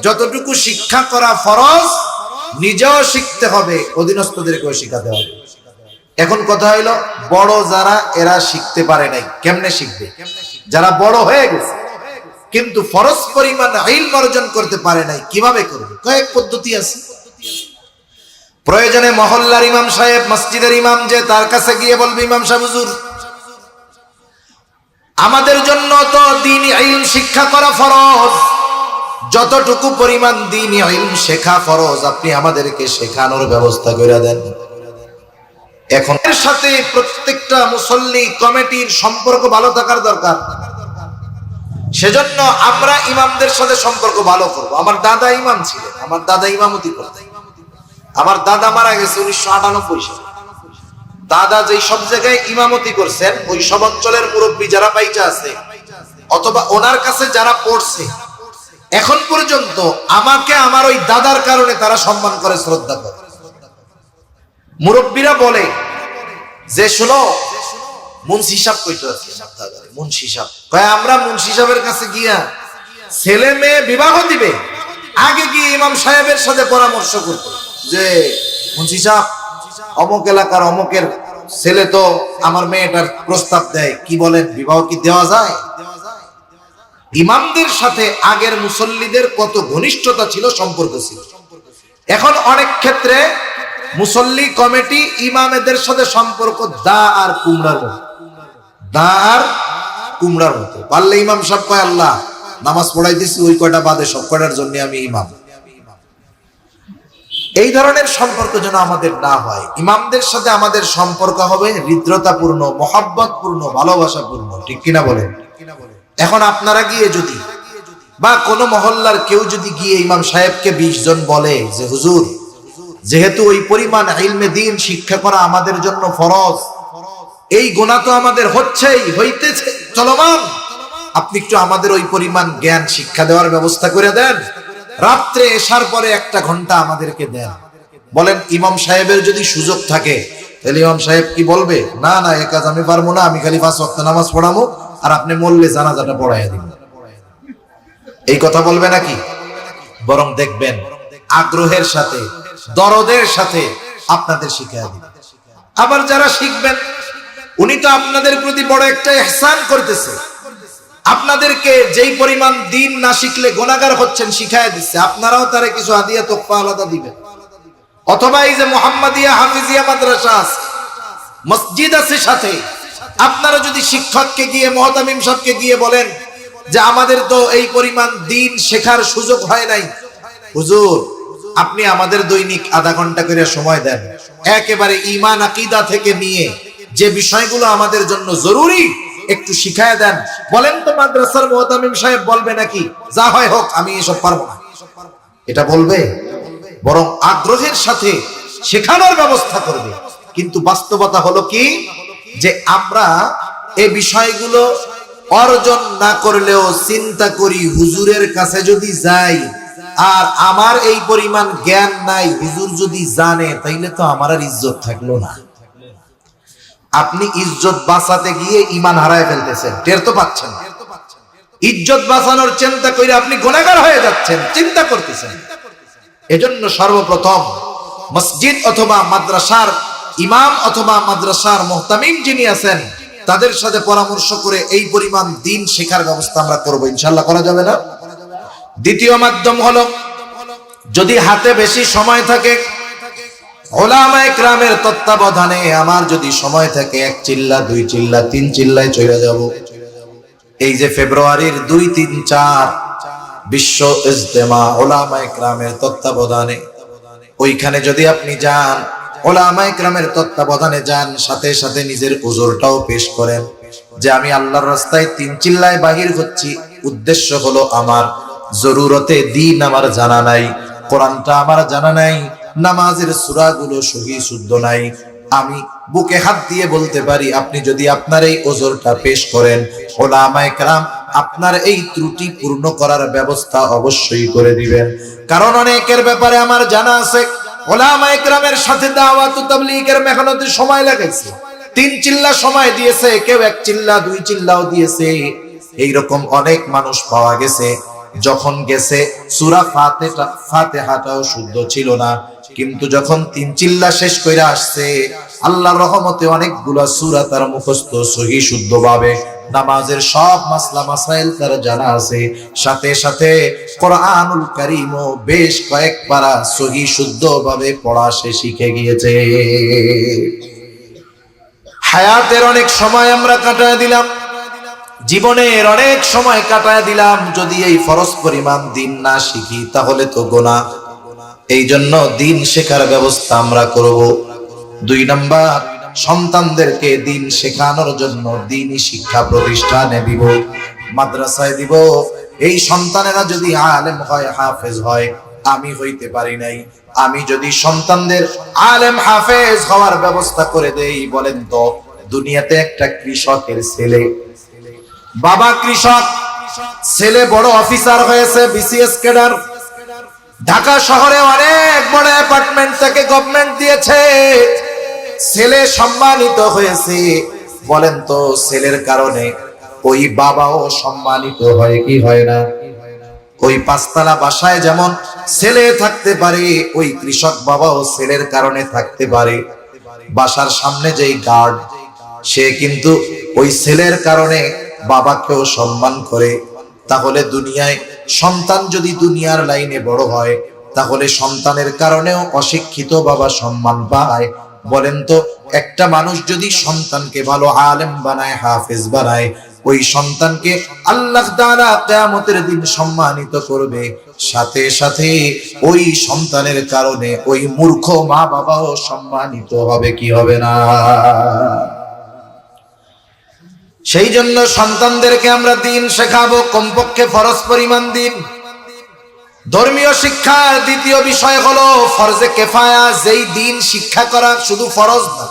যতটুকু শিক্ষা করা ফরজ, নিজেও শিখতে হবে, অধীনস্থদেরকেও শিখাতে হবে। এখন কথা হইল, বড় যারা এরা শিখতে পারে নাই, কেমনে শিখবে? যারা বড় হয়ে গেছে কিন্তু ফরজ পরিমাণ ইলম অর্জন করতে পারে নাই, কিভাবে করবে? কয়েক পদ্ধতি আছে। প্রয়োজনে মহল্লার ইমাম সাহেব, মসজিদের ইমাম, যে তার কাছে গিয়ে বলবে, ইমাম সাহেব হুজুর, আমাদের জন্য তো দ্বীনি ইলম শিক্ষা করা ফরজ, যতটুকু পরিমাণ দ্বীনি ইলম শেখা ফরজ আপনি আমাদেরকে শেখানোর ব্যবস্থা করে দেন। এখন এর সাথে প্রত্যেকটা মুসল্লি কমিটির সম্পর্ক ভালো থাকার দরকার। সেজন্য আমরা ইমামদের সাথে সম্পর্ক ভালো করব। আমার দাদা ইমাম ছিলেন, আমার দাদা ইমামতি করতেন। আমার দাদা মারা গেছে 1998 সালে। দাদা যেই সব জায়গায় ইমামতি করছেন, ওই সব অঞ্চলের মুরব্বী যারা বাইচা আছে অথবা ওনার কাছে যারা পড়ছে, এখন পর্যন্ত আমাকে আমার ওই দাদার কারণে তারা সম্মান করে, শ্রদ্ধা করে। মুরব্বীরা বলে যে, শোনো, মুন্সি সাহেব কইতে আছে, মুন্সি সাহেব কয়, আমরা মুন্সি সাহেবের কাছে গিয়া ছেলে মেয়ে বিবাহ দিবে, আগে গিয়ে ইমাম সাহেবের সাথে পরামর্শ করতে, যে মুন্সি সাহেব, অমুক এলাকার অমুকের ছেলে তো আমার মেয়েটার প্রস্তাব দেয়, কি বলেন, বিবাহ কি দেওয়া যায়? ইমামদের সাথে আগের মুসল্লিদের কত ঘনিষ্ঠতা ছিল, সম্পর্ক ছিল। এখন অনেক ক্ষেত্রে মুসল্লি কমিটি ইমামদের সাথে সম্পর্ক দা আর কুমড়ার মতো, দা আর কুমড়ার মতো। পারলে ইমাম সাহেব কয় আল্লাহ নামাজ পড়াইতেছি ওই কয়টা বাদে সব কয়টার জন্য আমি ইমাম। এই ধরনের সম্পর্ক যেন আমাদের না হয়। ইমামদের সাথে আমাদের সম্পর্ক হবে হৃদ্রতাপূর্ণ, মহব্বতপূর্ণ, ভালোবাসাপূর্ণ। ঠিক কিনা বলেন? এখন আপনারা গিয়ে যদি বা কোন মহল্লার কেউ যদি গিয়ে ইমাম সাহেবকে 20 জন বলে যে হুজুর যেহেতু ওই পরিমাণ ইলমে দ্বীন শিক্ষা করা আমাদের জন্য ফরজ, এই গুনাহ তো আমাদের হইতেছে চলমান, আপনি একটু আমাদের ওই পরিমাণ জ্ঞান শিক্ষা দেওয়ার ব্যবস্থা করে দেন, রাত্রে এশার পরে 1 ঘন্টা আমাদেরকে দেন। বলেন ইমাম সাহেবের যদি সুযোগ থাকে তাহলে ইমাম সাহেব কি বলবে না না এ কাজ আমি পারবো না, আমি খালি 5 ওয়াক্ত নামাজ পড়াবো আর আপনি মরলে জানাজাটা পড়াইয়া দিবেন? এই কথা বলবে নাকি? বরং দেখবেন আগ্রহের সাথে, দরদের সাথে আপনাদের শিখিয়ে দিবেন। আবার যারা শিখবেন উনি তো আপনাদের প্রতি বড় একটা ইহসান করতেছে, আপনাদেরকে যেই পরিমাণ দিন না শিখলে গুনাহগার হচ্ছেন শিখায় দিচ্ছে, আপনারাও তারে কিছু হাদিয়া তোহফা আলাদা দিবেন। অথবা এই যে মুহাম্মাদিয়া হাফিজিয়া মাদ্রাসা আছে, মসজিদ আছে সাথে, আপনারা যদি শিক্ষককে গিয়ে মুহতামিম সাহেবকে গিয়ে বলেন যে আমাদের তো এই পরিমাণ দিন শেখার সুযোগ হয় নাই, হুজুর আপনি আমাদের দৈনিক আধা ঘন্টা করে সময় দেন, একেবারে ঈমান আকীদা থেকে নিয়ে যে বিষয়গুলো আমাদের জন্য জরুরি একটু শিখায় দেন। বলেন তো মাদ্রাসার মুহতামিম সাহেব বলবে নাকি যা হয় হোক আমি এসব পারবো না? এটা বলবে? বরং আগ্রহের সাথে শেখানোর ব্যবস্থা করবে। কিন্তু বাস্তবতা হলো কি যে আমরা এই বিষয়গুলো অর্জন না করলেও চিন্তা করি হুজুরের কাছে যদি যাই আর আমার এই পরিমাণ জ্ঞান নাই, হুজুর যদি জানে তাইলে তো আমার আর ইজ্জত থাকলো না। আপনি ইজ্জত বাঁচাতে গিয়ে ঈমান হারায় ফেলতেছেন, টের তো পাচ্ছেন না। ইজ্জত বাঁচানোর চিন্তা করে আপনি গুনাহগার হয়ে যাচ্ছেন, চিন্তা করতেছেন। এজন্য সর্বপ্রথম মসজিদ অথবা মাদ্রাসার ইমাম অথবা মাদ্রাসার মুহতামিম যিনি আছেন তাদের সাথে পরামর্শ করে এই পরিমাণ দিন শেখার ব্যবস্থা আমরা করব। ইনশাআল্লাহ করা যাবে না? দ্বিতীয় মাধ্যম হলো যদি হাতে বেশি সময় থাকে, উলামায়ে কেরামের তত্ত্বাবধানে আমার যদি সময় থাকে 1 চিল্লা 2 চিল্লা 3 চিল্লায় চলে যাব। এই যে ফেব্রুয়ারির 2, 3, 4 বিশ্ব ইজতেমা উলামায়ে কেরামের তত্ত্বাবধানে, ওইখানে যদি আপনি যান, উলামায়ে কেরামের তত্ত্বাবধানে যান, সাথে সাথে নিজের উজরটাও পেশ করেন যে আমি আল্লাহর রাস্তায় 3 চিল্লায় বাহির হচ্ছি, উদ্দেশ্য হলো আমার জরুরতে দ্বীন আমার জানা নাই, কোরআনটা আমার জানা নাই, নামাজের সূরাগুলো সহি শুদ্ধ নাই। আমি বুকে হাত দিয়ে বলতে পারি আপনি যদি আপনার এই ওজরটা পেশ করেন, উলামায়ে কেরাম আপনার এই ত্রুটি পূর্ণ করার ব্যবস্থা অবশ্যই করে দিবেন। কারণ অনেকের ব্যাপারে আমার জানা আছে উলামায়ে কেরামের সাথে দাওয়াত ও তাবলীগের মেহনতে সময় লাগাইছে, 3 চিল্লা সময় দিয়েছে, কেউ 1 চিল্লা 2 চিল্লাও দিয়েছে। এইরকম অনেক মানুষ পাওয়া গেছে যখন গেছে সূরা ফাতিহাটাও শুদ্ধ ছিল না, কিন্তু যখন 3 চিল্লা শেষ কইরা আসছে আল্লাহর রহমতে অনেকগুলা সূরা তার মুখস্থ সহি শুদ্ধভাবে, নামাজের সব মাসলা মাসাইল তার জানা আছে, সাথে সাথে কোরআনুল কারীমও বেশ কয়েক পারা সহি শুদ্ধভাবে পড়া সে শিখে গিয়েছে। হায়াতের অনেক সময় আমরা কাটায় দিলাম, জীবনের অনেক সময় কাটায় দিলাম, যদি এই ফরজ পরিমাণ দিন না শিখি তাহলে তো গুনাহ। এই জন্য দিন শেখার ব্যবস্থা আমরা করব। 2 নাম্বার, সন্তানদেরকে দিন শেখানোর জন্য দ্বীনি শিক্ষা প্রতিষ্ঠানে দিব, মাদ্রাসায় দিব। এই সন্তানেরা যদি আলেম হয়, হাফেজ হয়, আমি হইতে পারি নাই, আমি যদি সন্তানদের আলেম হাফেজ হওয়ার ব্যবস্থা করে দেই, বলেন তো দুনিয়াতে একটা কৃষকের ছেলে, বাবা কৃষক, ছেলে বড় অফিসার হয়েছে, বিসিএস ক্যাডার, ঢাকা শহরে অনেক বড় অ্যাপার্টমেন্ট থেকে গভর্নমেন্ট দিয়েছে, ছেলে সম্মানিত হয়েছে, বলেন তো ছেলের কারণে ওই বাবাও সম্মানিত হয় কি হয় না? ওই 5 তলা বাসায় যেমন ছেলে থাকতে পারে, ওই কৃষক বাবাও ছেলের কারণে থাকতে পারে। বাসার সামনে যেই গার্ড, সে কিন্তু ওই ছেলের কারণে বাবাকেও সম্মান করে। তাহলে দুনিয়ায় সন্তান যদি দুনিয়ার লাইনে বড় হয়, তাহলে সন্তানের কারণেও অশিক্ষিত বাবা সম্মান পায়। বলেন তো একটা মানুষ যদি সন্তানকে ভালো আলেম বানায়, হাফেজ বানায়, ওই সন্তানকে আল্লাহ তাআলা কিয়ামতের দিন সম্মানিত করবে, সাথে সাথে ওই সন্তানের কারণে ওই মূর্খ মা বাবাও সম্মানিত হবে, কি হবে না? সেই জন্য সন্তানদেরকে আমরা দিন শেখাবো, কমপক্ষে ফরজ পরিমাণ দিন। ধর্মীয় শিক্ষার দ্বিতীয় বিষয় হলো ফরজে কিফায়া। যেই দিন শিক্ষা করা শুধু ফরজ না,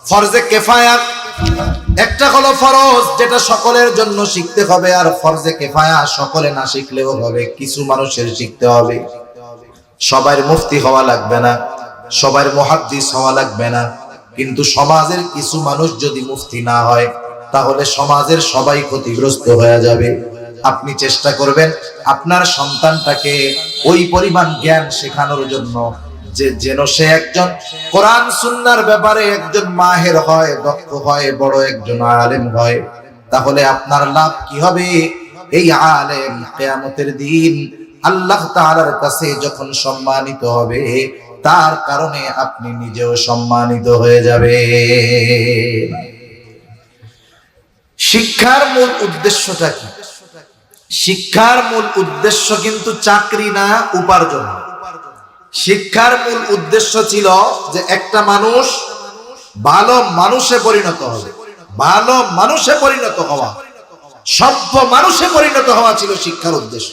ফরজে কিফায়া। একটা হলো ফরজ যেটা সকলের জন্য শিখতে হবে, আর ফরজে কিফায়া সকলে না শিখলেও হবে, কিছু মানুষের শিখতে হবে। সবার মুফতি হওয়া লাগবে না, সবার মুহাদ্দিস হওয়া লাগবে না, কিন্তু সমাজের কিছু মানুষ যদি মুফতি না হয় তাহলে সমাজের সবাই ক্ষতিগ্রস্ত হয়ে যাবে। আপনি চেষ্টা করবেন আপনার সন্তানটাকে ওই পরিমাণ জ্ঞান শেখানোর জন্য যে যেন সে একজন কোরআন সুন্নাহর ব্যাপারে একজন মাহের হয়, দক্ষ হয়, বড় একজন আলেম হয়। তাহলে আপনার লাভ কি হবে? এই আলেম কিয়ামতের দিন আল্লাহ তাআলার কাছে যখন সম্মানিত হবে, তার কারণে আপনি নিজেও সম্মানিত হয়ে যাবে। শিক্ষার মূল উদ্দেশ্যটা কি? শিক্ষার মূল উদ্দেশ্য কিন্তু চাকরি না, উপার্জন। শিক্ষার মূল উদ্দেশ্য ছিল যে একটা মানুষ ভালো মানুষে পরিণত হবে, ভালো মানুষে পরিণত হওয়া, সভ্য মানুষে পরিণত হওয়া ছিল শিক্ষার উদ্দেশ্য।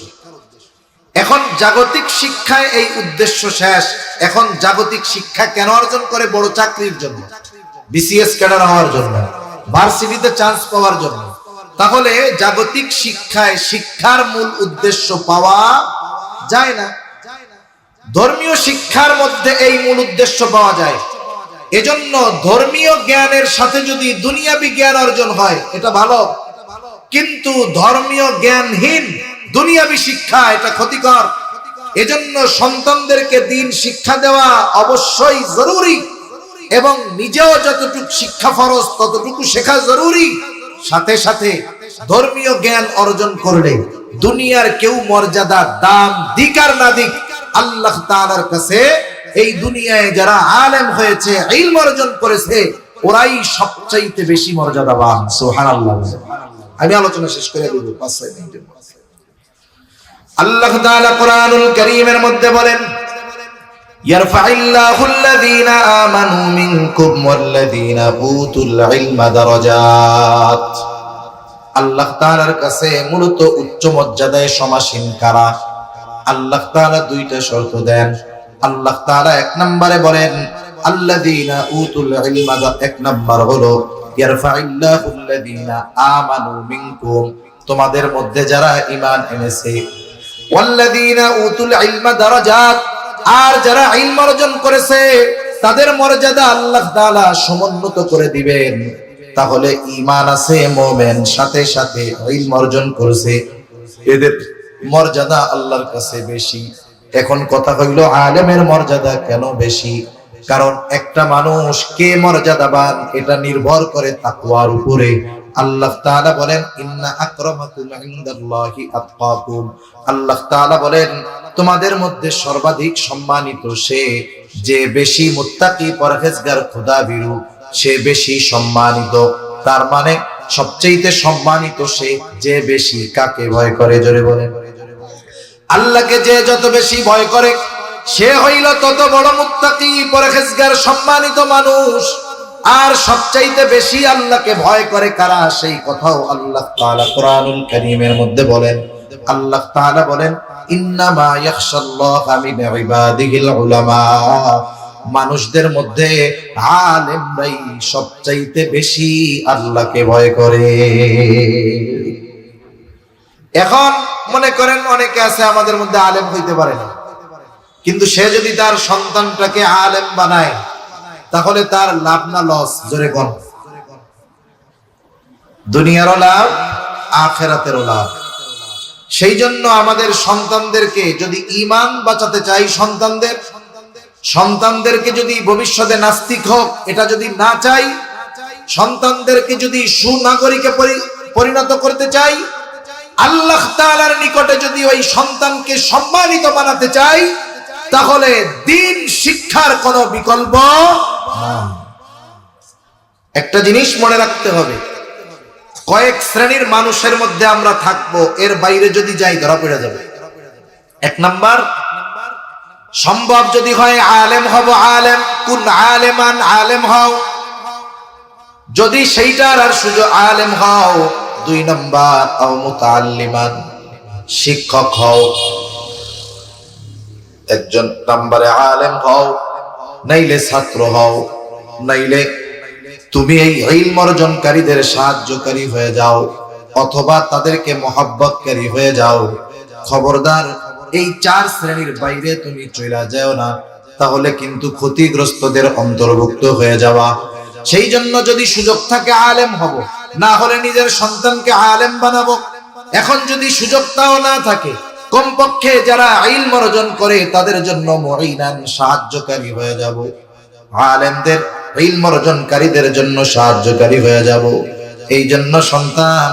এখন জাগতিক শিক্ষায় এই উদ্দেশ্য শেষ। এখন জাগতিক শিক্ষা কেন অর্জন করে? বড় চাকরির জন্য, বিসিএস ক্যাডার হওয়ার জন্য, ভার্সিটিতে চান্স পাওয়ার জন্য। তাহলে জাগতিক শিক্ষায় শিক্ষার মূল উদ্দেশ্য পাওয়া যায় না। ধর্মীয় শিক্ষার মধ্যে এই মূল উদ্দেশ্য পাওয়া যায়। এজন্য ধর্মীয় জ্ঞানের সাথে যদি দুনিয়াবি জ্ঞান অর্জন হয় এটা ভালো, কিন্তু ধর্মীয় জ্ঞানহীন দুনিয়াবি শিক্ষা এটা ক্ষতিকর। এজন্য সন্তানদেরকে দিন শিক্ষা দেওয়া অবশ্যই জরুরি, এবং নিজেও যতটুকু শিক্ষা ফরজ ততটুকু শেখা জরুরি। সাথে সাথে ধর্মীয় জ্ঞান অর্জন করলে দুনিয়ার কেউ মর্যাদা দাম দিক আর না দিক, আল্লাহ তাআলার কাছে এই দুনিয়ায় যারা আলেম হয়েছে, ইলম অর্জন করেছে, ওরাই সবচাইতে বেশি মর্যাদাবান। সুবহানাল্লাহ। আমি আলোচনা শেষ করে দেব 5-6 মিনিটের মধ্যে। আল্লাহ তাআলা কোরআনুল কারীমের মধ্যে বলেন, ইয়ারফাইল্লাহু আল্লাযীনা আমানু মিনকুম ওয়াল্লাযীনা উতুল ইলমা দারাজাত। আল্লাহ তাআলার কাছে মূলত উচ্চ মর্যাদায় সমাসীন কারা? আল্লাহ তাআলা দুইটা শর্ত দেন। আল্লাহ তাআলা এক নম্বরে বলেন আল্লাযীনা উতুল ইলমা, এক নম্বর হলো ইয়ারফাইল্লাহু আল্লাযীনা আমানু মিনকুম, তোমাদের মধ্যে যারা ঈমান এনেছে, ওয়াল্লাযীনা উতুল ইলমা দারাজাত, আর যারা ইলম অর্জন করেছে তাদের মর্যাদা আল্লাহ তাআলা সমুন্নত করে দিবেন। তাহলে ঈমান আছে মুমিন, সাথে সাথে ইলম অর্জন করেছে, এদের মর্যাদা আল্লাহর কাছে বেশি। এখন কথা হইল আলেমের মর্যাদা কেন বেশি? কারণ একটা মানুষ কে মর্যাদাবান এটা নির্ভর করে তাকওয়ার উপরে। আল্লাহ তাআলা বলেন ইন্না আকরামাকুম ইনদাল্লাহি আতকাকুম। আল্লাহ তাআলা বলেন তোমাদের মধ্যে সর্বাধিক সম্মানিত সে যে বেশি মুত্তাকি, পরহেজগার, খোদাভীরু, সে বেশি সম্মানিত। তার মানে সবচেয়ে সম্মানিত সে যে বেশি কাকে ভয় করে। জোরে বলেন। আল্লাহকে যে যত বেশি ভয় করে সে হইল তত বড় মুত্তাকি, পরহেজগার, সম্মানিত মানুষ। আর সবচাইতে বেশি আল্লাহকে ভয় করে কারা, সেই কথাও আল্লাহ তাআলা কোরআনুল কারীমের মধ্যে বলেন। আল্লাহ তাআলা বলেন ইন্নামা ইয়াখশাল্লাহা মিন ইবাদিহিল উলামা, মানুষদের মধ্যে আলেমরাই সবচাইতে বেশি আল্লাহকে ভয় করে। এখন মনে করেন অনেকে আছে আমাদের মধ্যে আলেম হইতে পারে না, কিন্তু সে যদি তার সন্তানটাকে আলেম বানায় তাহলে তার লাভ না লস? জোরে কোন? দুনিয়ারও লাভ, আখিরাতেরও লাভ। সেই জন্য আমাদের সন্তানদেরকে যদি ঈমান বাঁচাতে চাই, সন্তানদেরকে যদি ভবিষ্যতে নাস্তিক হোক এটা যদি না চাই, সন্তানদেরকে যদি সুনাগরিকে পরিণত করতে চাই, আল্লাহ তাআলার নিকটে যদি ওই সন্তানকে সম্মানিত বানাতে চাই, তাহলে দ্বীন শিক্ষার কোনো বিকল্প না। একটা জিনিস মনে রাখতে হবে, কয়েক শ্রেণীর মানুষের মধ্যে আমরা থাকবো, এর বাইরে যদি যাই ধরা পড়ে যাবে। এক নাম্বার, সম্ভব যদি হয় আলেম হব, আলেম কুন আলেমান, আলেম হও, যদি সেইটার আর সুযোগ আলেম হও। দুই নাম্বার আও মুতাআল্লিমান, শিক্ষক হও। একজন নাম্বারে আলেম হও, নাইলে ছাত্র হও, নাইলে তুমি এই ইলম অর্জনকারীদের সাহায্যকারী হয়ে যাও, অথবা তাদেরকে মহব্বতকারী হয়ে যাও। খবরদার এই চার শ্রেণীর বাইরে তুমি চলে যাও না, তাহলে কিন্তু ক্ষতিগ্রস্তদের অন্তর্ভুক্ত হয়ে যাওয়া। সেই জন্য যদি সুযোগ থাকে আলেম হব, না হলে নিজের সন্তানকে আলেম বানাবো। এখন যদি সুযোগটাও না থাকে, কমপক্ষে যারা ইলম অর্জন করে তাদের জন্য মুঈনান, সাহায্যকারী হয়ে যাব। আলেমদের, ইলম অর্জনকারীদের জন্য সাহায্যকারী হয়ে যাব। এই জন্য সন্তান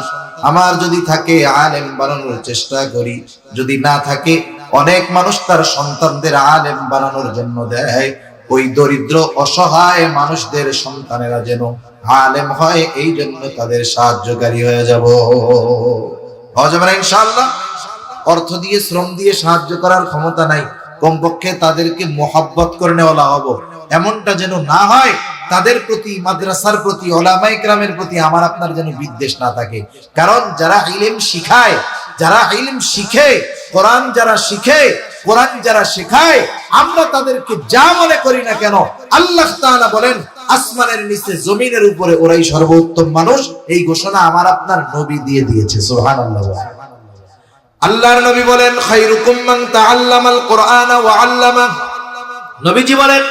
আমার যদি থাকে আলেম বানানোর চেষ্টা করি, যদি না থাকে অনেক মানুষ তার সন্তানদের আলেম বানানোর জন্য দেয়। ওই দরিদ্র অসহায় মানুষদের সন্তানেরা যেন আলেম হয়, এই জন্য তাদের সাহায্যকারী হয়ে যাব। হবে না ইনশাআল্লাহ? অর্থ দিয়ে, শ্রম দিয়ে সাহায্য করার ক্ষমতা নাই, কমপক্ষে তাদেরকে মহব্বত করে নেওয়া হবো। এমনটা যেন না হয় তাদের প্রতি, মাদ্রাসার প্রতি, উলামায়ে কেরামের প্রতি আমার আপনার যেন বিদ্বেষ না থাকে। কারণ যারা ইলম শিখায়, যারা ইলম শিখে, কোরআন যারা শিখে, কোরআন যারা শেখায়, আমরা তাদেরকে যা মনে করি না কেন, আল্লাহ তাআলা বলেন আসমানের নিচে জমিনের উপরে ওরাই সর্বোত্তম মানুষ। এই ঘোষণা আমার আপনার নবী দিয়ে দিয়েছে। সুবহানাল্লাহ। আল্লাহর নবী বলেন খায়রুকুম মান তাআল্লামাল কুরআনা ওয়া আল্লামা। নবীজি বলেন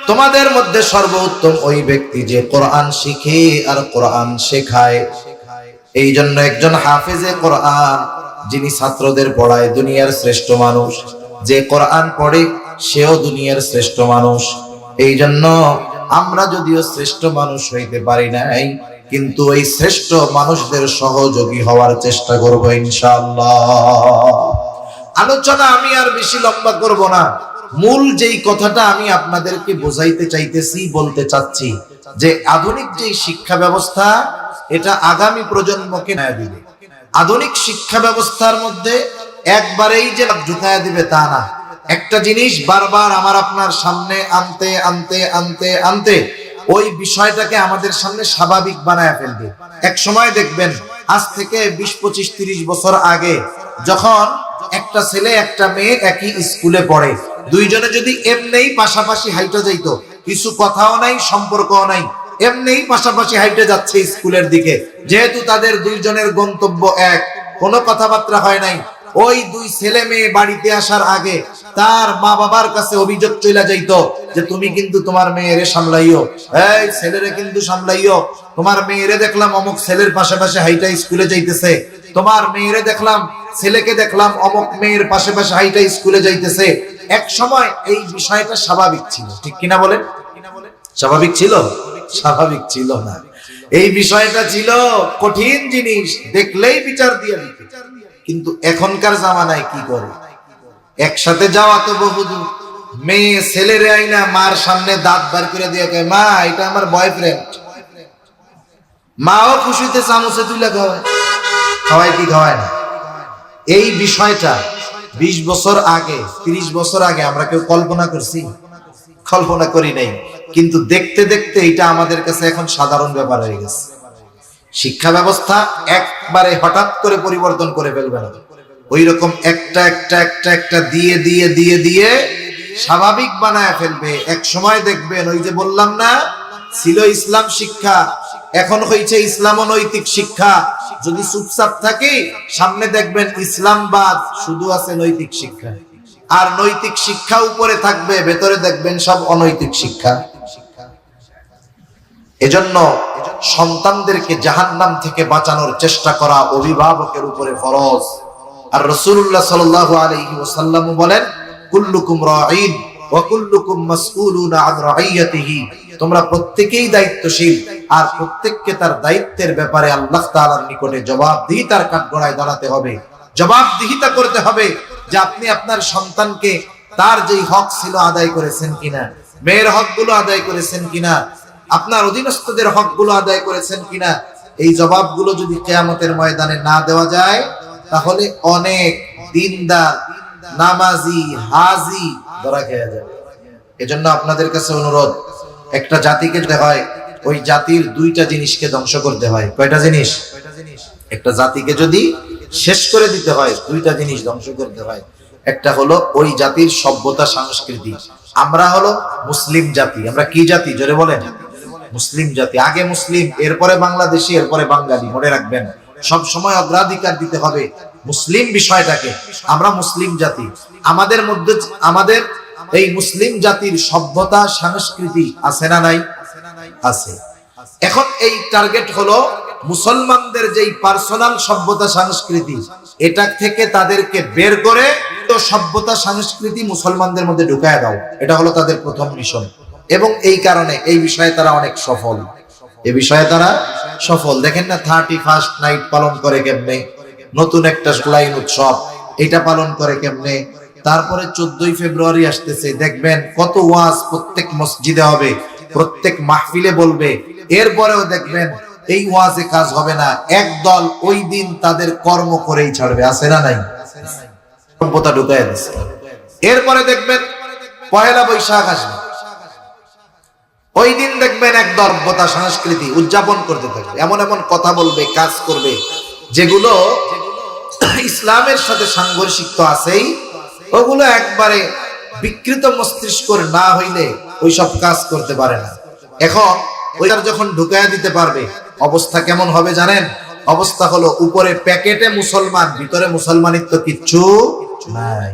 তোমাদের মধ্যে সর্বোত্তম ওই ব্যক্তি যে কোরআন শিখে আর কোরআন শেখায়। এই জন্য একজন হাফেজে কোরআন, যিনি ছাত্রদের পড়ায়, দুনিয়ার শ্রেষ্ঠ মানুষ। যে কোরআন পড়ে সেও দুনিয়ার শ্রেষ্ঠ মানুষ। এই জন্য আমরা যদিও শ্রেষ্ঠ মানুষ হইতে পারি নাই, কিন্তু ওই শ্রেষ্ঠ মানুষদের সহযোগী হওয়ার চেষ্টা করব ইনশাআল্লাহ। আলোচনা আমি আর বেশি লম্বা করব না। মূল যেই কথাটা আমি আপনাদেরকে বোঝাইতে চাইতেছি, বলতে চাচ্ছি, যে আধুনিক যে শিক্ষা ব্যবস্থা, এটা আগামী প্রজন্মকে ন্যায় দিবে। আধুনিক শিক্ষা ব্যবস্থার মধ্যে একবারেই যে ঢুকায়া দিবে তা না। একটা জিনিস বারবার আমার আপনার সামনে আনতে আনতে আনতে আনতে ওই বিষয়টাকে আমাদের সামনে স্বাভাবিক বানায় ফেলবে। এক সময় দেখবেন, আজ থেকে 20, 25, 30 বছর আগে, যখন একটা ছেলে একটা মেয়ে একই স্কুলে পড়ে, দুইজনে যদি এমনিই পাশাপাশি হাইটে যাইতো, কিছু কথাও নাই, সম্পর্কও নাই, এমনিই পাশাপাশি হাইটে যাচ্ছে স্কুলের দিকে, যেহেতু তাদের দুইজনের গন্তব্য এক, কোনো কথাবার্তা হয় নাই, ওই দুই ছেলে মেয়ে বাড়িতে আসার আগে তার মা বাবার কাছে অভিযোগ চলে যাইতো যে তুমি কিন্তু তোমার মেয়েরে সামলাইও, এই ছেলেরে কিন্তু সামলাইও, তোমার মেয়েরে দেখলাম অমুক ছেলের পাশাপাশি হাইটা স্কুলে যাইতেছে, তোমার মেয়েরে দেখলাম, ছেলেকে দেখলাম অমুক মেয়ের পাশাপাশি হাইটা স্কুলে যাইতেছে। এক সময় এই বিষয়টা স্বাভাবিক ছিল, ঠিক কিনা বলেন? স্বাভাবিক ছিল? স্বাভাবিক ছিল না। এই বিষয়টা ছিল কঠিন জিনিস, দেখলেই বিচার দিয়ে দিত। কিন্তু এখনকার জামানায় কি করে, একসাথে যাওয়া তো বহুদূর, মেয়ে ছেলেরে আইনা মার সামনে দাঁত বার করে দিয়ে কয়, মা এটা আমার বয়ফ্রেন্ড। মাও খুশিতে চামচে তুলে খাওয়ায়। খাওয়ায় কি খাওয়ায় না? এই বিষয়টা 20 বছর আগে, 30 বছর আগে আমরা কেউ কল্পনা করছি? কল্পনা করি নাই। কিন্তু দেখতে দেখতে এটা আমাদের কাছে এখন সাধারণ ব্যাপার হয়ে গেছে। শিক্ষা ব্যবস্থা একবারে হঠাৎ করে পরিবর্তন করে ফেলবে না, ওই রকম একটা একটা একটা একটা দিয়ে দিয়ে দিয়ে দিয়ে স্বাভাবিক বানায় ফেলবে। এক সময় দেখবেন, ওই যে বললাম না, ছিল ইসলাম শিক্ষা, এখন হয়েছে ইসলাম নৈতিক শিক্ষা। যদি চুপচাপ থাকি, সামনে দেখবেন ইসলামবাদ, শুধু আছে নৈতিক শিক্ষা, আর নৈতিক শিক্ষা উপরে থাকবে, ভেতরে দেখবেন সব অনৈতিক শিক্ষা। এজন্য সন্তানদেরকে জাহান্নাম থেকে বাঁচানোর চেষ্টা করা অভিভাবকের উপরে ফরজ। আর রাসূলুল্লাহ সাল্লাল্লাহু আলাইহি ওয়াসাল্লাম বলেন, কুল্লুকুম রাঈন ওয়া কুল্লুকুম মাসউলুনা আন রাইয়াতিহি। তোমরা প্রত্যেকেই দায়িত্বশীল, আর প্রত্যেককে তার দায়িত্বের ব্যাপারে আল্লাহ তাআলার নিকটে জবাবদিহিতার কাঠগড়ায় দাঁড়াতে হবে। জবাবদিহিতা করতে হবে যে আপনি আপনার সন্তানকে তার যেই হক ছিল আদায় করেছেন কিনা, মেয়ের হকগুলো আদায় করেছেন কিনা, আপনার অধীনস্থদের হকগুলো আদায় করেছেন কিনা। এই জবাবগুলো যদি কিয়ামতের ময়দানে না দেওয়া যায়, তাহলে অনেক দিনদার নামাজি হাজি ধরা খেয়ে যাবে। এজন্য আপনাদের কাছে অনুরোধ, একটা জাতিকে যেতে হয়, ওই জাতির দুইটা জিনিসকে ধ্বংস করতে হয়। কয়টা জিনিস? একটা জাতিকে যদি শেষ করে দিতে হয়, দুইটা জিনিস ধ্বংস করতে হয়। একটা হলো ওই জাতির সভ্যতা সংস্কৃতি। আমরা হলো মুসলিম জাতি। আমরা কি জাতি? জোরে বলেন। মুসলিম জাতি। আগে মুসলিম, এরপরে বাংলাদেশি, এরপরে বাঙালি। মনে রাখবেন, সব সময় অগ্রাধিকার দিতে হবে মুসলিম বিষয়টাকে। আমরা মুসলিম জাতি। আমাদের মধ্যে আমাদের এই মুসলিম জাতির সভ্যতা সংস্কৃতি আছে না নাই? আছে। এখন এই টার্গেট হলো মুসলমানদের যেই পার্সোনাল সভ্যতা সংস্কৃতি, এটা থেকে তাদেরকে বের করে তো সভ্যতা সংস্কৃতি মুসলমানদের মধ্যে ঢুকায় দাও। এটা হলো তাদের প্রথম মিশন। এবং এই কারণে এই বিষয়ে তারা অনেক সফল। এই বিষয়ে তারা সফল। দেখেন না, 31st নাইট পালন করে কেমনে, নতুন একটা লাইন উৎসব এটা পালন করে কেমনে। তারপরে 14ই ফেব্রুয়ারি আসতেছে, দেখবেন কত ওয়াজ প্রত্যেক মসজিদে হবে, প্রত্যেক মাহফিলে বলবে। এরপরেও দেখবেন এই ওয়াজে কাজ হবে না, একদল ওই দিন তাদের কর্ম করেই ছাড়বে। আছে না নাই? সভ্যতা ঢুকায় দিচ্ছে। এরপরে দেখবেন পহেলা বৈশাখ আসবে, ওই দিন দেখবেন এক সভ্যতা সংস্কৃতি উদযাপন করতে থাকবে, এমন এমন কথা বলবে, কাজ করবে যেগুলো ইসলামের সাথে সাংঘর্ষিক তো আছেই, ওগুলো একবারে বিকৃত মস্তিষ্ক না হইলে ওইসব কাজ করতে পারে না। এখন ওইটার যখন ঢুকায়া দিতে পারবে, অবস্থা কেমন হবে জানেন? অবস্থা হলো উপরে প্যাকেটে মুসলমান, ভিতরে মুসলমানিত্ব কিচ্ছু নাই।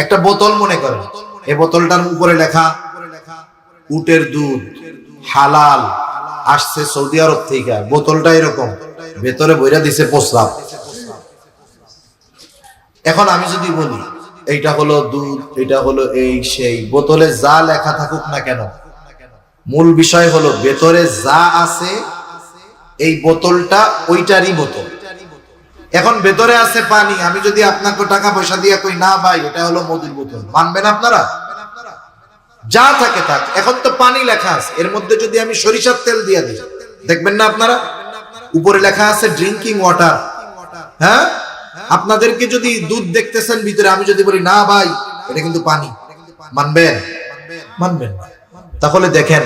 একটা বোতল মনে করেন, এই বোতলটার উপরে লেখা উটের দুধ হালাল, আসছে সৌদি আরব থেকে। বোতলটা এরকম, ভেতরে বইরা দিছে প্রস্রাব। এখন আমি যদি বলি এইটা হলো দুধ, এটা হলো এই সেই, বোতলে যা লেখা থাকুক না কেন, মূল বিষয় হলো ভেতরে যা আছে এই বোতলটা ওইটারই বোতল। এখন ভেতরে আছে পানি, আমি যদি আপনাকে টাকা পয়সা দিয়ে কই না ভাই এটা হলো মধুর বোতল, মানবেন আপনারা? যা থাকে থাক, এখন তো পানি লেখা আছে, এর মধ্যে যদি আমি সরিষার তেল দিয়ে দিই, দেখবেন না আপনারা উপরে লেখা আছে ড্রিঙ্কিং ওয়াটার। হ্যাঁ, আপনাদেরকে যদি দুধ দেখতেছেন ভিতরে, আমি যদি বলি না ভাই এটা কিন্তু পানি, মানবেন? মানবেন? তাহলে দেখেন,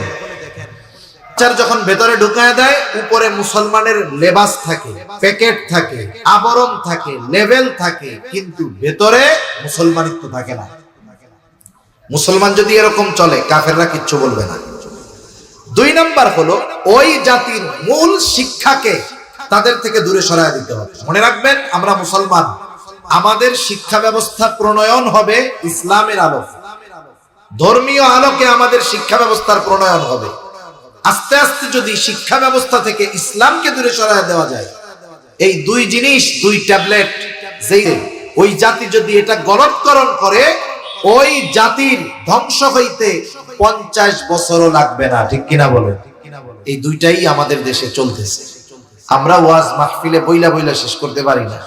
যখন ভেতরে ঢুকায় দেয়, উপরে মুসলমানের লেবাস থাকে, প্যাকেট থাকে, আবরণ থাকে, লেভেল থাকে, কিন্তু ভেতরে মুসলমানিত্ব থাকে না। মুসলমান যদি এরকম চলে, কাফেররা কিচ্ছু বলবে না। 2 নাম্বার হলো ওই জাতির মূল শিক্ষাকে তাদের থেকে দূরে সরায় দিতে হবে। মনে রাখবেন, আমরা মুসলমান, আমাদের শিক্ষা ব্যবস্থা প্রণয়ন হবে ইসলামের আলো, ধর্মীয় আলোকে আমাদের শিক্ষা ব্যবস্থার প্রণয়ন হবে। আস্তে আস্তে যদি শিক্ষা ব্যবস্থা থেকে ইসলামকে দূরে সরায় দেওয়া যায়, এই 2 জিনিস, 2 ট্যাবলেট, যেই ওই জাতি যদি এটা গলতকরণ করে, ওই জাতির ধ্বংস হইতে 50 বছরও লাগবে না। ঠিক কিনা বলেন? এই 2টাই আমাদের দেশে চলতেছে। আমরা ওয়াজ মাহফিলে বইলা বইলা শেষ করতে পারি না,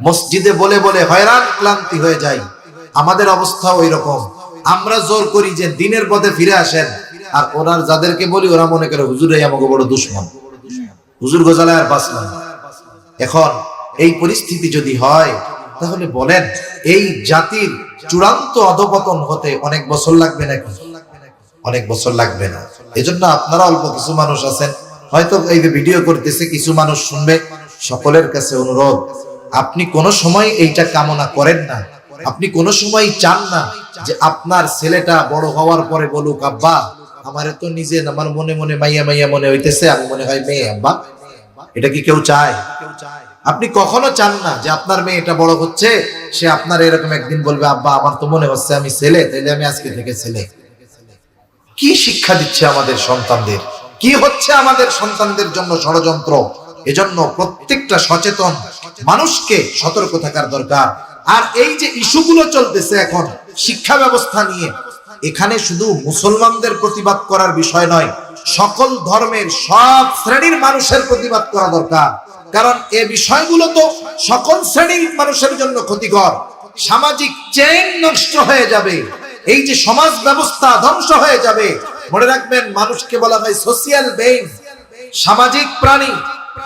মসজিদে বলে বলে হয়রান ক্লান্তি হয়ে যাই। আমাদের অবস্থা ওই রকম। আমরা জোর করি যে দিনের পথে ফিরে আসেন, আর ওনার যাদেরকে বলি ওরা মনে করে হুজুরাই আমাকে বড় দুশমন, হুজুর গোজালায় আর বাঁচলাম। এখন এই পরিস্থিতি যদি হয়, তাহলে বলেন এই জাতির চূড়ান্ত অধপতন হতে অনেক বছর লাগবে নাকি? অনেক বছর লাগবে না। এজন্য আপনারা অল্প কিছু মানুষ আছেন, হয়তো এই যে ভিডিও করতেছে কিছু মানুষ শুনবে, সকলের কাছে অনুরোধ, আপনি কোন সময় এইটা কামনা করেন না, আপনি কোন সময় চান না যে আপনার ছেলেটা বড় হওয়ার পরে বলুক আব্বা আমারে তো নিজে আমার মনে মনে মাইয়া মাইয়া মনে হইতেছে, আমি মনে হয় মেয়ে আব্বা। এটা কি কেউ চায়? আপনি কখনো চান না যে আপনার মেয়ে এটা বড় হচ্ছে, সে আপনার এরকম একদিন বলবে আব্বা আমার তো মনে হচ্ছে আমি ছেলে, তাইলে আমি আজকে থেকে ছেলে। কি শিক্ষা দিচ্ছে আমাদের সন্তানদের? কি হচ্ছে আমাদের সন্তানদের জন্য ষড়যন্ত্র? এজন্য প্রত্যেকটা সচেতন মানুষকে সতর্ক থাকার দরকার। আর এই যে ইস্যুগুলো চলতেছে এখন শিক্ষা ব্যবস্থা নিয়ে, এখানে শুধু মুসলমানদের প্রতিবাদ করার বিষয় নয়, সকল ধর্মের সব শ্রেণীর মানুষের প্রতিবাদ করা দরকার। কারণ এই বিষয়গুলো তো সকল শ্রেণীর মানুষের জন্য ক্ষতিকর। সামাজিক চেইন নষ্ট হয়ে যাবে, এই যে সমাজ ব্যবস্থা ধ্বংস হয়ে যাবে। মনে রাখবেন, মানুষকে বলা হয় সোশিয়াল বেইং, সামাজিক প্রাণী।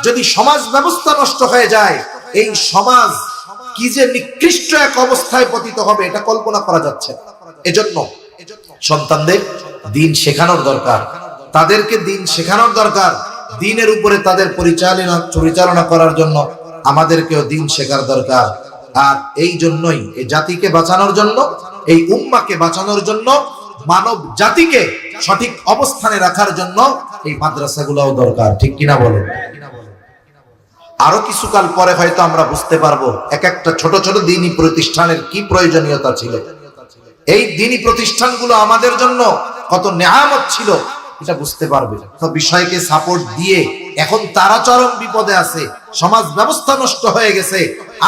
যদি সমাজ ব্যবস্থা নষ্ট হয়ে যায়, এই সমাজ কি যে নিকৃষ্ট এক অবস্থায় পতিত হবে এটা কল্পনা করা যাচ্ছে না। এজন্য সন্তানদের দিন শেখানোর দরকার, তাদেরকে দিন শেখানোর দরকার। দিনের উপরে তাদের পরিচালনা করার জন্য আমাদেরকেও দিন শেখার দরকার। আর এই জন্যই এই জাতিকে বাঁচানোর জন্য, এই উম্মাকে বাঁচানোর জন্য, মানব জাতিকে সঠিক অবস্থানে রাখার জন্য এই মাদ্রাসাগুলোও দরকার। ঠিক কিনা বলেন? আরো কিছুকাল পরে হয়তো আমরা বুঝতে পারবো এক একটা ছোট ছোট দ্বীনি প্রতিষ্ঠানের কি প্রয়োজনীয়তা ছিল। এই দ্বীনি প্রতিষ্ঠানগুলো আমাদের জন্য কত নেয়ামত ছিল এটা বুঝতে পারবে। তো বিষয়কে সাপোর্ট দিয়ে এখন তারা চরম বিপদে আছে, সমাজ ব্যবস্থা নষ্ট হয়ে গেছে।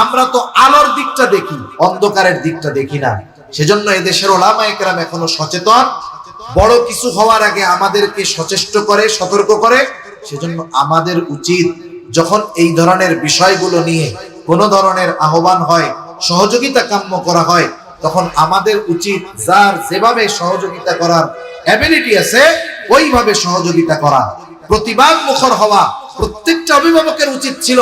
আমরা তো আলোর দিকটা দেখি, অন্ধকারের দিকটা দেখি না। সেজন্য এদেশের ওলামায়ে কেরাম এখনো সচেতন, বড় কিছু হওয়ার আগে আমাদেরকে সচেষ্ট করে, সতর্ক করে। সেজন্য আমাদের উচিত যখন এই ধরনের বিষয়গুলো নিয়ে কোনো ধরনের আহ্বান হয়, সহযোগিতা কাম্য করা হয়, তখন আমাদের উচিত যার যেভাবে সহযোগিতা করার এবিলিটি আছে ওইভাবে সহযোগিতা করা, প্রতিবাদ মুখর হওয়া। প্রত্যেকটা অভিভাবকের উচিত ছিল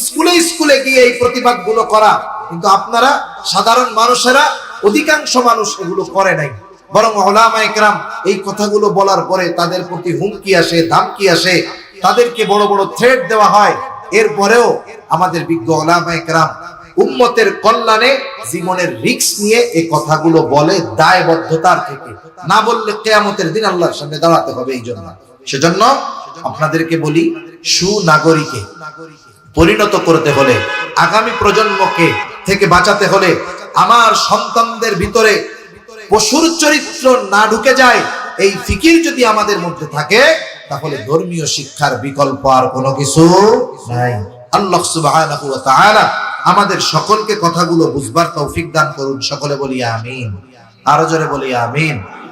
স্কুলে স্কুলে গিয়ে এই প্রতিবাদগুলো করা। কিন্তু আপনারা সাধারণ মানুষেরা, অধিকাংশ মানুষ এগুলো করে নাই, বরং উলামায়ে কেরাম এই কথাগুলো বলার পরে তাদের প্রতি হুমকি আসে, ধামকি আসে, তাদেরকে বড় বড় থ্রেট দেওয়া হয়। এরপরেও আমাদের বিজ্ঞ উলামায়ে কেরাম উম্মতের কল্যাণে জীবনের রিস্ক নিয়ে এই কথাগুলো বলে, দায়বদ্ধতার থেকে। না বললে কিয়ামতের দিন আল্লাহর সামনে দাঁড়াতে হবে। এই জন্য সেজন্য আপনাদেরকে বলি, সুনাগরিকে পরিণত করতে হলে, আগামী প্রজন্মকে থেকে বাঁচাতে হলে, আমার সন্তানদের ভিতরে পশুর চরিত্র না ঢুকে যায়, এই ফিকির যদি আমাদের মধ্যে থাকে, তাহলে ধর্মীয় শিক্ষার বিকল্প আর কোনো কিছু নাই। আল্লাহ সুবহানাহু ওয়া তাআলা আমাদের সকলকে কথাগুলো বুঝবার তৌফিক দান করুন। সকলে বলি আমিন। আরো জোরে বলি আমিন।